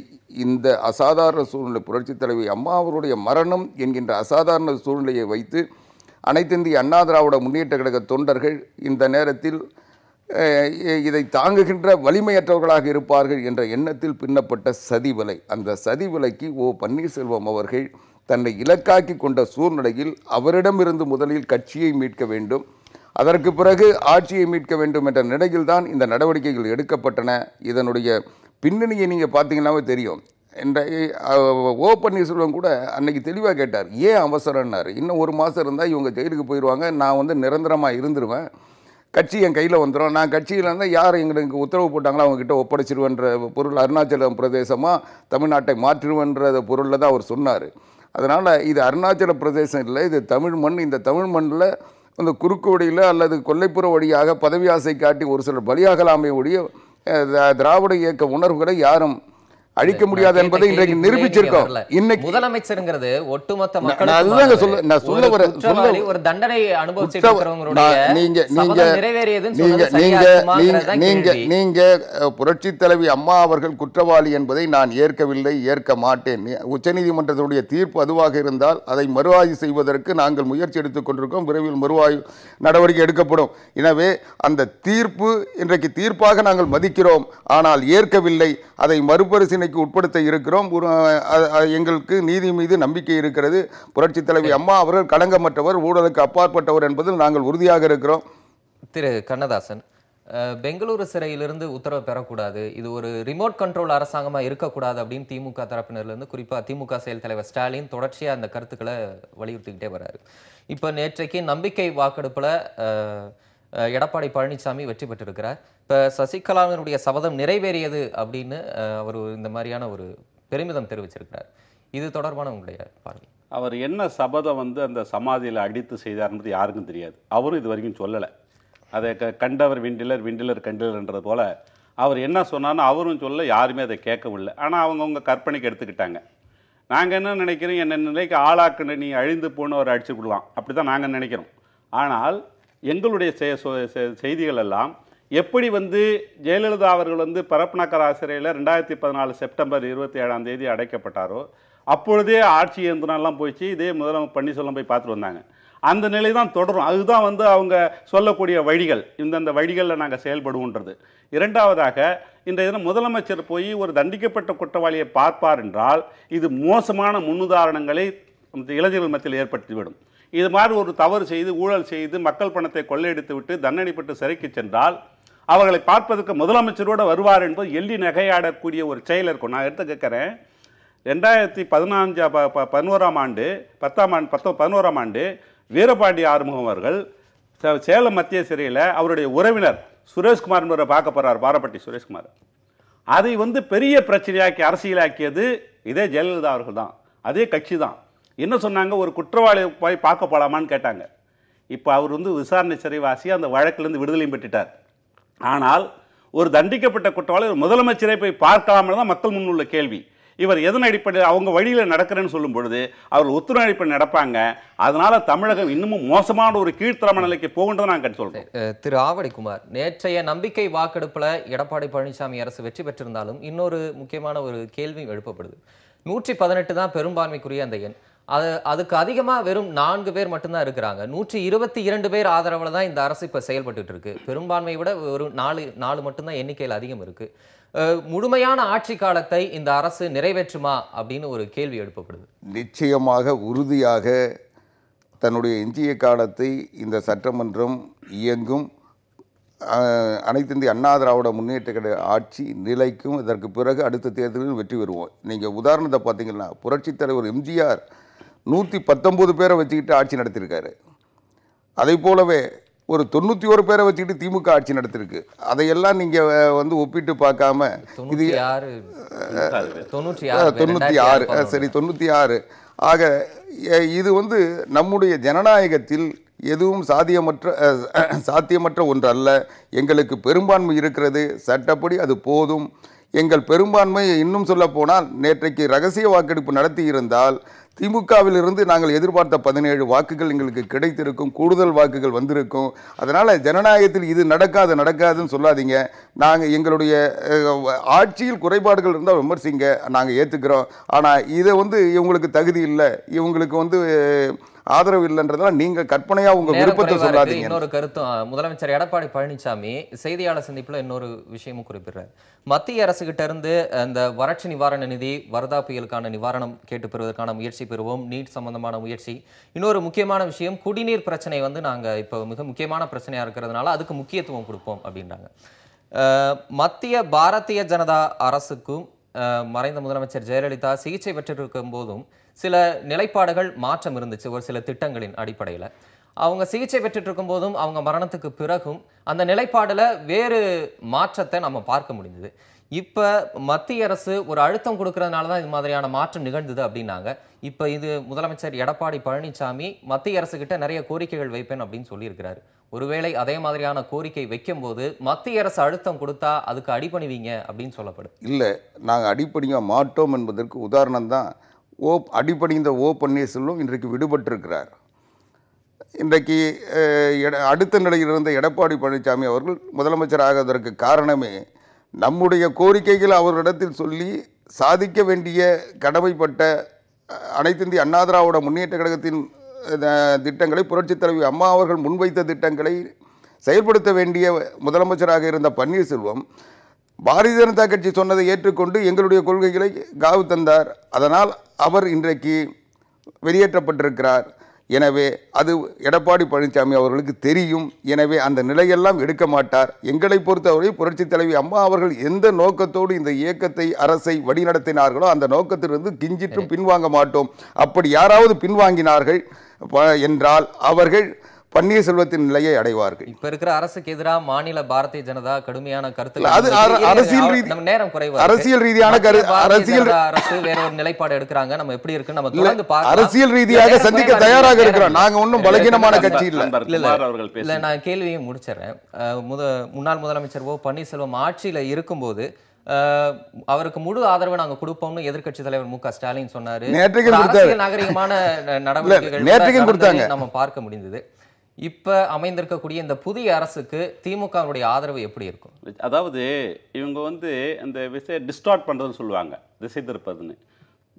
இந்த அசாதாரண சூழ்நிலை, புரட்சித் தலைவி அம்மா அவருடைய மரணம் என்கின்ற அசாதாரண சூழ்நிலையை வைத்து அனைத்து இந்திய அண்ணா திராவிட முன்னேற்ற கழக தொண்டர்கள் இந்த நேரத்தில் இதை தாங்குகின்ற வலிமையற்றவர்களாக இருப்பார்கள் என்ற எண்ணத்தில் பின்னப்பட்ட சதிவலை. அந்த சதிவலைக்கு பன்னீர்செல்வம் அவர்கள் தன்னை இலக்காக்கி கொண்ட சூழ்நிலையில் அவரிடமிருந்து முதலில் கட்சியை மீட்க வேண்டும், அதற்கு பிறகு ஆட்சியை மீட்க வேண்டும் என்ற நிலையில் தான் இந்த நடவடிக்கைகள் எடுக்கப்பட்டன. இதனுடைய பின்னணியை நீங்கள் பார்த்தீங்கன்னாவே தெரியும். பன்னீர்செல்வம் கூட அன்னைக்கு தெளிவாக கேட்டார், ஏன் அவசரம்னாரு. இன்னும் ஒரு மாதம் இருந்தால் இவங்க ஜெயிலுக்கு போயிடுவாங்க, நான் வந்து நிரந்தரமாக இருந்துருவேன், கட்சி என் கையில் வந்துடும், நான் கட்சியில் இருந்தால் யார் எங்களுக்கு உத்தரவு போட்டாங்களோ அவங்ககிட்ட ஒப்படைச்சிருவேன்ற பொருள், அருணாச்சல பிரதேசமாக தமிழ்நாட்டை மாற்றிடுவேன்ற பொருளில் தான் அவர் சொன்னார். அதனால் இது அருணாச்சல பிரதேசம் இல்லை, இது தமிழ் மண். இந்த தமிழ் மண்ணில் அந்த குறுக்கு வழியில் அல்லது கொல்லைப்புற வழியாக பதவி ஆசை காட்டி ஒரு சிலர் பலியாகலாமே ஒழிய திராவிட இயக்க உணர்வுகளை யாரும் அழிக்க முடியாது என்பதை இன்றைக்கு நிரூபிச்சிருக்கோம். இன்னைக்கு முதலமைச்சர்ங்கிறது ஒட்டுமொத்த மக்கள் ஒரு தண்டனை நீங்க புரட்சித் தலைவி அம்மா அவர்கள் குற்றவாளி என்பதை நான் ஏற்கவில்லை, ஏற்க மாட்டேன். உச்சநீதிமன்றத்துடைய தீர்ப்பு அதுவாக இருந்தால் அதை மறுஆய்வு செய்வதற்கு நாங்கள் முயற்சி எடுத்துக் கொண்டிருக்கோம். விரைவில் மறுஆய்வு நடவடிக்கை எடுக்கப்படும். எனவே அந்த தீர்ப்பு இன்றைக்கு தீர்ப்பாக நாங்கள் மதிக்கிறோம், ஆனால் ஏற்கவில்லை. அதை மறுபரிசீலனை உட்படுத்த இருக்கிறோம். எங்களுக்கு நீதி மீது நம்பிக்கை இருக்கிறது. புரட்சித் தலைவி அம்மா அவர்கள் களங்கமற்றவர், ஊழலுக்கு அப்பாற்பட்டவர் என்பதில் நாங்கள் உறுதியாக இருக்கிறோம். திரு கண்ணதாசன், பெங்களூரு சிறையிலிருந்து உத்தரவு பெறக்கூடாது, இது ஒரு ரிமோட் கண்ட்ரோல் அரசாங்கமா இருக்கக்கூடாது அப்படின்னு திமுக தரப்பினர்லேருந்து, குறிப்பாக திமுக செயல் தலைவர் ஸ்டாலின் தொடர்ச்சியா அந்த கருத்துக்களை வலியுறுத்திக்கிட்டே வர்றாரு. இப்போ நேற்றைக்கு நம்பிக்கை வாக்கெடுப்புல எடப்பாடி பழனிசாமி வெற்றி பெற்றிருக்கிறார். இப்போ சசிகலாவினுடைய சபதம் நிறைவேறியது அப்படின்னு அவர் இந்த மாதிரியான ஒரு பெருமிதம் தெரிவிச்சிருக்கிறார். இது தொடர்பான உங்களுடைய பார்வை? அவர் என்ன சபதம் வந்து அந்த சமாதியில் அடித்து செய்தார்ன்றது யாருக்கும் தெரியாது. அவரும் இது வரைக்கும் சொல்லலை. அதை கண்டவர் விண்டிலர், விண்டிலர் கண்டிலர்ன்றது போல் அவர் என்ன சொன்னார்னு அவரும் சொல்ல, யாருமே அதை கேட்கவில்லை. ஆனால் அவங்கவுங்க கற்பனைக்கு எடுத்துக்கிட்டாங்க. நாங்கள் என்ன நினைக்கிறோம், என்ன நிலைக்கு ஆளாக்குன்னு நீ அழிந்து போன்னு அவர் அடிச்சு விடுவான், அப்படி தான் நாங்கள் நினைக்கிறோம். ஆனால் எங்களுடைய செய்திகள் எல்லாம் எப்படி வந்து ஜெயலலிதா அவர்கள் வந்து பரப்பனக்கர் ஆசிரியரில் 2014 செப்டம்பர் 27 அடைக்கப்பட்டாரோ அப்பொழுதே ஆட்சி இயந்திரம்லாம் போயிடுச்சு. இதே முதலமைச்சர் பன்னீர்செல்வம் போய் பார்த்துட்டு வந்தாங்க. அந்த நிலை தான் தொடரும். அதுதான் வந்து அவங்க சொல்லக்கூடிய வழிகள், இந்தந்த வழிகளில் நாங்கள் செயல்படுவோன்றது. இரண்டாவதாக, இன்றைய தினம் முதலமைச்சர் போய் ஒரு தண்டிக்கப்பட்ட குற்றவாளியை பார்ப்பார் என்றால் இது மோசமான முன்னுதாரணங்களை இளைஞர்கள் மத்தியில் ஏற்படுத்திவிடும். இது மாதிரி ஒரு தவறு செய்து ஊழல் செய்து மக்கள் பணத்தை கொள்ளையடித்து விட்டு தண்டனை பெற்று சிறைக்கு சென்றால் அவர்களை பார்ப்பதற்கு முதலமைச்சரோடு வருவார் என்பது எள்ளி நகையாடக்கூடிய ஒரு செயல் இருக்கும். நான் எடுத்து கேட்குறேன், 2011ஆம் ஆண்டு வீரபாண்டி ஆறுமுகம் அவர்கள் சேலம் மத்திய சிறையில் அவருடைய உறவினர் சுரேஷ்குமார் என்பவரை பார்க்க போகிறார், பாரப்பட்டி சுரேஷ்குமார். அதை பெரிய பிரச்சனையாக்கி அரசியலாக்கியது இதே ஜெயலலிதா அவர்கள் தான், அதே கட்சி தான். என்ன சொன்னாங்க, ஒரு குற்றவாளி போய் பார்க்க போகலாமான்னு கேட்டாங்க. இப்போ அவர் விசாரணை சிறைவாசி, அந்த வழக்கிலிருந்து விடுதலையும் பெற்றுட்டார். ஆனால் ஒரு தண்டிக்கப்பட்ட குற்றவாளி ஒரு முதலமைச்சரை போய் பார்க்கலாம்னு தான் மக்கள் முன்னுள்ள கேள்வி. இவர் எதன் அடிப்படையில் அவங்க வழியில் நடக்கிறேன்னு சொல்லும் பொழுது அவர் ஒத்துழைப்பு அடிப்படை நடப்பாங்க. அதனால தமிழகம் இன்னமும் மோசமான ஒரு கீழ்த்தரமான நிலைக்கு போகின்றதை நான் சொல்றேன். திரு ஆவடிக்குமார், நேற்றைய நம்பிக்கை வாக்கெடுப்புல எடப்பாடி பழனிசாமி அரசு வெற்றி பெற்றிருந்தாலும் இன்னொரு முக்கியமான ஒரு கேள்வி எழுப்பப்படுது. 118 தான் பெரும்பான்மைக்குரிய அந்த எண். அதுக்கு அதிகமாக வெறும் 4 பேர் மட்டும்தான் இருக்கிறாங்க. 122 பேர் ஆதரவில் தான் இந்த அரசு இப்போ செயல்பட்டு இருக்கு. பெரும்பான்மையை விட ஒரு 4 மட்டும்தான் எண்ணிக்கையில் அதிகம் இருக்கு. முழுமையான ஆட்சி காலத்தை இந்த அரசு நிறைவேற்றுமா அப்படின்னு ஒரு கேள்வி எழுப்பப்படுது. நிச்சயமாக உறுதியாக தன்னுடைய எஞ்சிய காலத்தை இந்த சட்டமன்றம் இயங்கும். அனைத்து இந்திய அண்ணா திராவிட முன்னேற்ற கழக ஆட்சி நிலைக்கும். இதற்கு பிறகு அடுத்த தேர்தலில் வெற்றி பெறுவோம். நீங்கள் உதாரணத்தை பார்த்தீங்கன்னா, புரட்சித் தலைவர் எம்ஜிஆர் 119 பேரை வச்சுக்கிட்டு ஆட்சி நடத்தியிருக்காரு. அதை போலவே ஒரு 91 பேரை வச்சுக்கிட்டு திமுக ஆட்சி நடத்திருக்கு. அதையெல்லாம் நீங்கள் ஒப்பிட்டு பார்க்காம, இது 96 சரி 96 ஆக இது நம்முடைய ஜனநாயகத்தில் எதுவும் சாத்தியமற்ற ஒன்று அல்ல. எங்களுக்கு பெரும்பான்மை இருக்கிறது, சட்டப்படி அது போதும். எங்கள் பெரும்பான்மை இன்னும் சொல்ல போனால் நேற்றைக்கு ரகசிய வாக்கெடுப்பு நடத்தி இருந்தால் திமுகவிலிருந்து நாங்கள் எதிர்பார்த்த 17 வாக்குகள் எங்களுக்கு கிடைத்திருக்கும், கூடுதல் வாக்குகள் வந்திருக்கும். அதனால் ஜனநாயகத்தில் இது நடக்காதுன்னு சொல்லாதீங்க. நாங்கள் எங்களுடைய ஆட்சியில் குறைபாடுகள் இருந்தால் விமர்சிங்க, நாங்கள் ஏற்றுக்கிறோம். ஆனால் இதை இவங்களுக்கு தகுதி இல்லை, இவங்களுக்கு ஆதரவு இல்லைன்றதெல்லாம் நீங்க கற்பனையா உங்க விருப்பத்தை சொல்லாதீங்க. இன்னொரு கருத்தும் முதலமைச்சர் எடப்பாடி பழனிசாமி செய்தியாளர் சந்திப்புல இன்னொரு விஷயமும் குறிப்பிடுறாரு. மத்திய அரசு கிட்ட இருந்து அந்த வறட்சி நிவாரண நிதி, வர்தா புயலுக்கான நிவாரணம் கேட்டு பெறுவதற்கான முயற்சி பெறுவோம், நீட் சம்பந்தமான முயற்சி. இன்னொரு முக்கியமான விஷயம், குடிநீர் பிரச்சனை நாங்க இப்போ மிக முக்கியமான பிரச்சனையா இருக்கிறதுனால அதுக்கு முக்கியத்துவம் கொடுப்போம் அப்படின்றாங்க. மத்திய பாரதிய ஜனதா அரசுக்கும் மறைந்த முதலமைச்சர் ஜெயலலிதா சிகிச்சை பெற்றிருக்கும் போதும் சில நிலைப்பாடுகள் மாற்றம் இருந்துச்சு. ஒரு சில திட்டங்களின் அடிப்படையில் அவங்க சிகிச்சை பெற்றுட்டு இருக்கும் போதும் அவங்க மரணத்துக்கு பிறகும் அந்த நிலைப்பாடுல வேறு மாற்றத்தை நம்ம பார்க்க முடிஞ்சது. இப்ப மத்திய அரசு ஒரு அழுத்தம் கொடுக்கறதுனால தான் இது மாதிரியான மாற்றம் நிகழ்ந்தது அப்படின்னாங்க. இப்ப இது முதலமைச்சர் எடப்பாடி பழனிசாமி மத்திய அரசு கிட்ட நிறைய கோரிக்கைகள் வைப்பேன் அப்படின்னு சொல்லியிருக்கிறாரு. ஒருவேளை அதே மாதிரியான கோரிக்கை வைக்கும் போது மத்திய அரசு அழுத்தம் கொடுத்தா அதுக்கு அடிபணிவீங்க அப்படின்னு சொல்லப்படும். இல்லை, நாங்கள் அடிப்பணிய மாட்டோம் என்பதற்கு உதாரணம் தான் அடிப்பணிந்த பன்னீர்செல்வம் இன்றைக்கு விடுபட்டிருக்கிறார். இன்றைக்கு அடுத்த நிலையில் இருந்த எடப்பாடி பழனிசாமி அவர்கள் முதலமைச்சர் ஆகுவதற்கு காரணமே நம்முடைய கோரிக்கைகள் அவரிடத்தில் சொல்லி சாதிக்க வேண்டிய கடமைப்பட்ட அனைத்து இந்திய அண்ணா திராவிட முன்னேற்ற கழகத்தின் திட்டங்களை, புரட்சித் தலைவி அம்மா அவர்கள் முன்வைத்த திட்டங்களை செயல்படுத்த வேண்டிய முதலமைச்சராக இருந்த பன்னீர்செல்வம் பாரதிய ஜனதா கட்சி சொன்னதை ஏற்றுக்கொண்டு எங்களுடைய கொள்கைகளை காவு தந்தார். அதனால் அவர் இன்றைக்கு வெளியேற்றப்பட்டிருக்கிறார். எனவே அது எடப்பாடி பழனிசாமி அவர்களுக்கு தெரியும். எனவே அந்த நிலையெல்லாம் எடுக்க மாட்டார். எங்களை பொறுத்தவரை புரட்சித் தலைவி அம்மா அவர்கள் எந்த நோக்கத்தோடு இந்த இயக்கத்தை, அரசை வழிநடத்தினார்களோ அந்த நோக்கத்திலிருந்து கிஞ்சிற்றும் பின்வாங்க மாட்டோம். அப்படி யாராவது பின்வாங்கினார்கள் என்றால் அவர்கள் பன்னீர்செல்வத்தின் நிலையை அடைவார்கள். இப்ப இருக்கிற அரசுக்கு எதிராக மாநில பாரதிய ஜனதா கடுமையான கருத்து, அரசியல் ரீதியான அரசு வேற ஒரு நிலைப்பாடு எடுக்கிறாங்க. நம்ம எப்படி இருக்கு நம்ம தொடர்ந்து அரசியல் ரீதியாக சந்திக்க தயாராக இருக்கிறோம். நாங்க ஒன்றும் பலகீனமான கட்சி இல்ல. நான் கேள்வியை முடிச்சிடறேன். முன்னாள் முதலமைச்சர் பன்னீர்செல்வம் ஆட்சியில இருக்கும்போது அவருக்கு முழு ஆதரவு நாங்க கொடுப்போம்னு எதிர்க்கட்சி தலைவர் மு க ஸ்டாலின் சொன்னாரு. நாகரிகமான நடவடிக்கைகள் நம்ம பார்க்க முடிந்தது. இப்ப அமைந்திருக்கக்கூடிய இந்த புதிய அரசுக்கு திமுகவுடைய ஆதரவு எப்படி இருக்கும்? அதாவது இவங்க அந்த விஷயம் டிஸ்டார்ட் பண்றதுன்னு சொல்லுவாங்க, திசை திருப்பதுன்னு.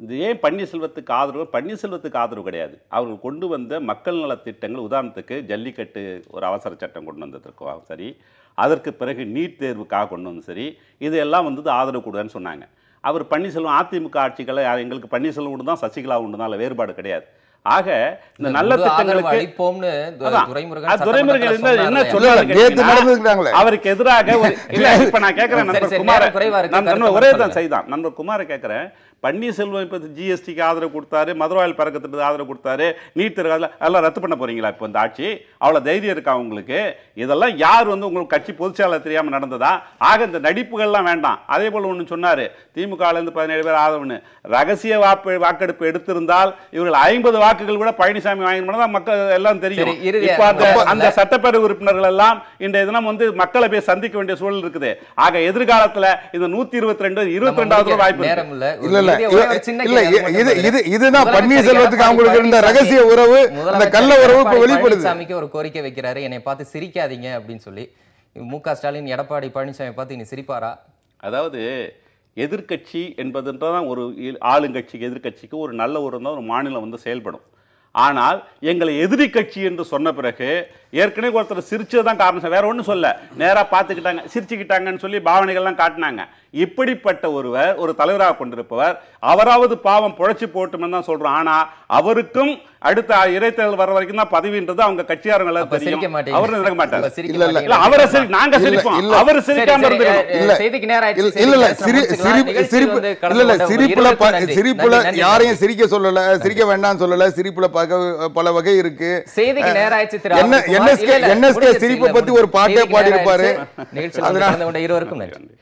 இது ஏன் பன்னீர்செல்வத்துக்கு ஆதரவு? பன்னீர்செல்வத்துக்கு ஆதரவு கிடையாது. அவர்கள் கொண்டு வந்த மக்கள் நல திட்டங்கள், உதாரணத்துக்கு ஜல்லிக்கட்டு ஒரு அவசர சட்டம் கொண்டு வந்ததற்கும் சரி, அதற்கு பிறகு நீட் தேர்வுக்காக கொண்டு வந்து சரி, இதெல்லாம் ஆதரவு கொடுன்னு சொன்னாங்க. அவர் பன்னீர்செல்வம் அதிமுக ஆட்சிகளை எங்களுக்கு பன்னீர்செல்வம் உண்டு தான், சசிகலா உண்டு தான், வேறுபாடு கிடையாது. ஆக இந்த நல்ல திட்டங்களுக்கு அளிப்போம்னு துரைமுருகன் துரைமுருகன் என்ன சொல்றாங்க அவருக்கு எதிராக இப்ப நான் கேட்கிறேன் நண்பர் குமார ஒரே தான் செய்தான் நண்பர் குமார கேட்கிறேன். பன்னீர்செல்வம் இப்போ ஜிஎஸ்டிக்கு ஆதரவு கொடுத்தாரு, மதுரவாயில் பறக்கத்துக்கு ஆதரவு கொடுத்தாரு, நீட் தேர்வு அதெல்லாம் ரத்து பண்ண போறீங்களா இப்போ இந்த ஆட்சி? அவ்வளோ தைரியம் இருக்கா உங்களுக்கு? இதெல்லாம் யார் வந்து உங்களுக்கு கட்சி பொதுச்செயலாளர் தெரியாமல் நடந்ததா? ஆக இந்த நடிப்புகள்லாம் வேண்டாம். அதே போல் ஒன்று சொன்னார், திமுகலேருந்து 17 பேர் ஆதரவுன்னு. ரகசிய வாக்கெடுப்பு எடுத்திருந்தால் இவர்கள் 50 வாக்குகள் கூட பழனிசாமி வாங்கினா மக்கள் எல்லாம் தெரியும். இப்போ அந்த சட்டப்பேரவை உறுப்பினர்கள் எல்லாம் இன்றைய தினம் வந்து மக்களை போய் சந்திக்க வேண்டிய சூழல் இருக்குது. ஆக எதிர்காலத்தில் இந்த 122 22வது வாய்ப்பு இதுதான் பன்னீர்செல்வத்துக்கு அவங்களுக்கு இருந்த ரகசிய உறவு, அந்த கள்ள உறவு இப்ப வெளிப்படுது. பழனிசாமிக்கு ஒரு கோரிக்கை வைக்கிறாரு, என்னை பார்த்து சிரிக்காதீங்க அப்படின்னு சொல்லி. மு.க. ஸ்டாலின் எடப்பாடி பழனிசாமி பார்த்து இனி சிரிப்பாரா? அதாவது எதிர்கட்சி என்பதுன்றதான் ஒரு ஆளுங்கட்சிக்கு எதிர்கட்சிக்கு ஒரு நல்ல ஒரு மாநிலம் வந்து செயல்படும். ஆனால் எங்களை எதிரி கட்சி என்று சொன்ன பிறகு ஏற்கனவே ஒருத்தர் சிரிச்சதுதான் காரணம், வேற ஒன்றும் சொல்ல, நேராக பார்த்துக்கிட்டாங்க, சிரிச்சுக்கிட்டாங்கன்னு சொல்லி பாவனைகள்லாம் காட்டினாங்க. இப்படிப்பட்ட ஒருவர் ஒரு தலைவராக கொண்டிருப்பவர் அவராவது பாவம் புழைச்சி போட்டுமென்னு தான் சொல்றோம். ஆனா அவருக்கும் அடுத்த இடைத்தேர்தல் வர வரைக்கும் தான் பதவின்றது அவங்க கட்சியாரங்க தெரியும். அவரும் இருக்க மாட்டாங்க. அவரை நாங்க சிரிப்போம், அவர் சிரிக்காம சிரிப்புல யாரையும் சிரிக்க சொல்லல, சிரிக்க வேண்டாம் சொல்லல. சிரிப்புல பல வகை இருக்கு. செய்திக்கு நேராயிடுச்சு. NSK சிரிப்பை பத்தி ஒரு பாட்டே பாடி இருப்பாரு. அதனால இருவருக்கும் நன்றி.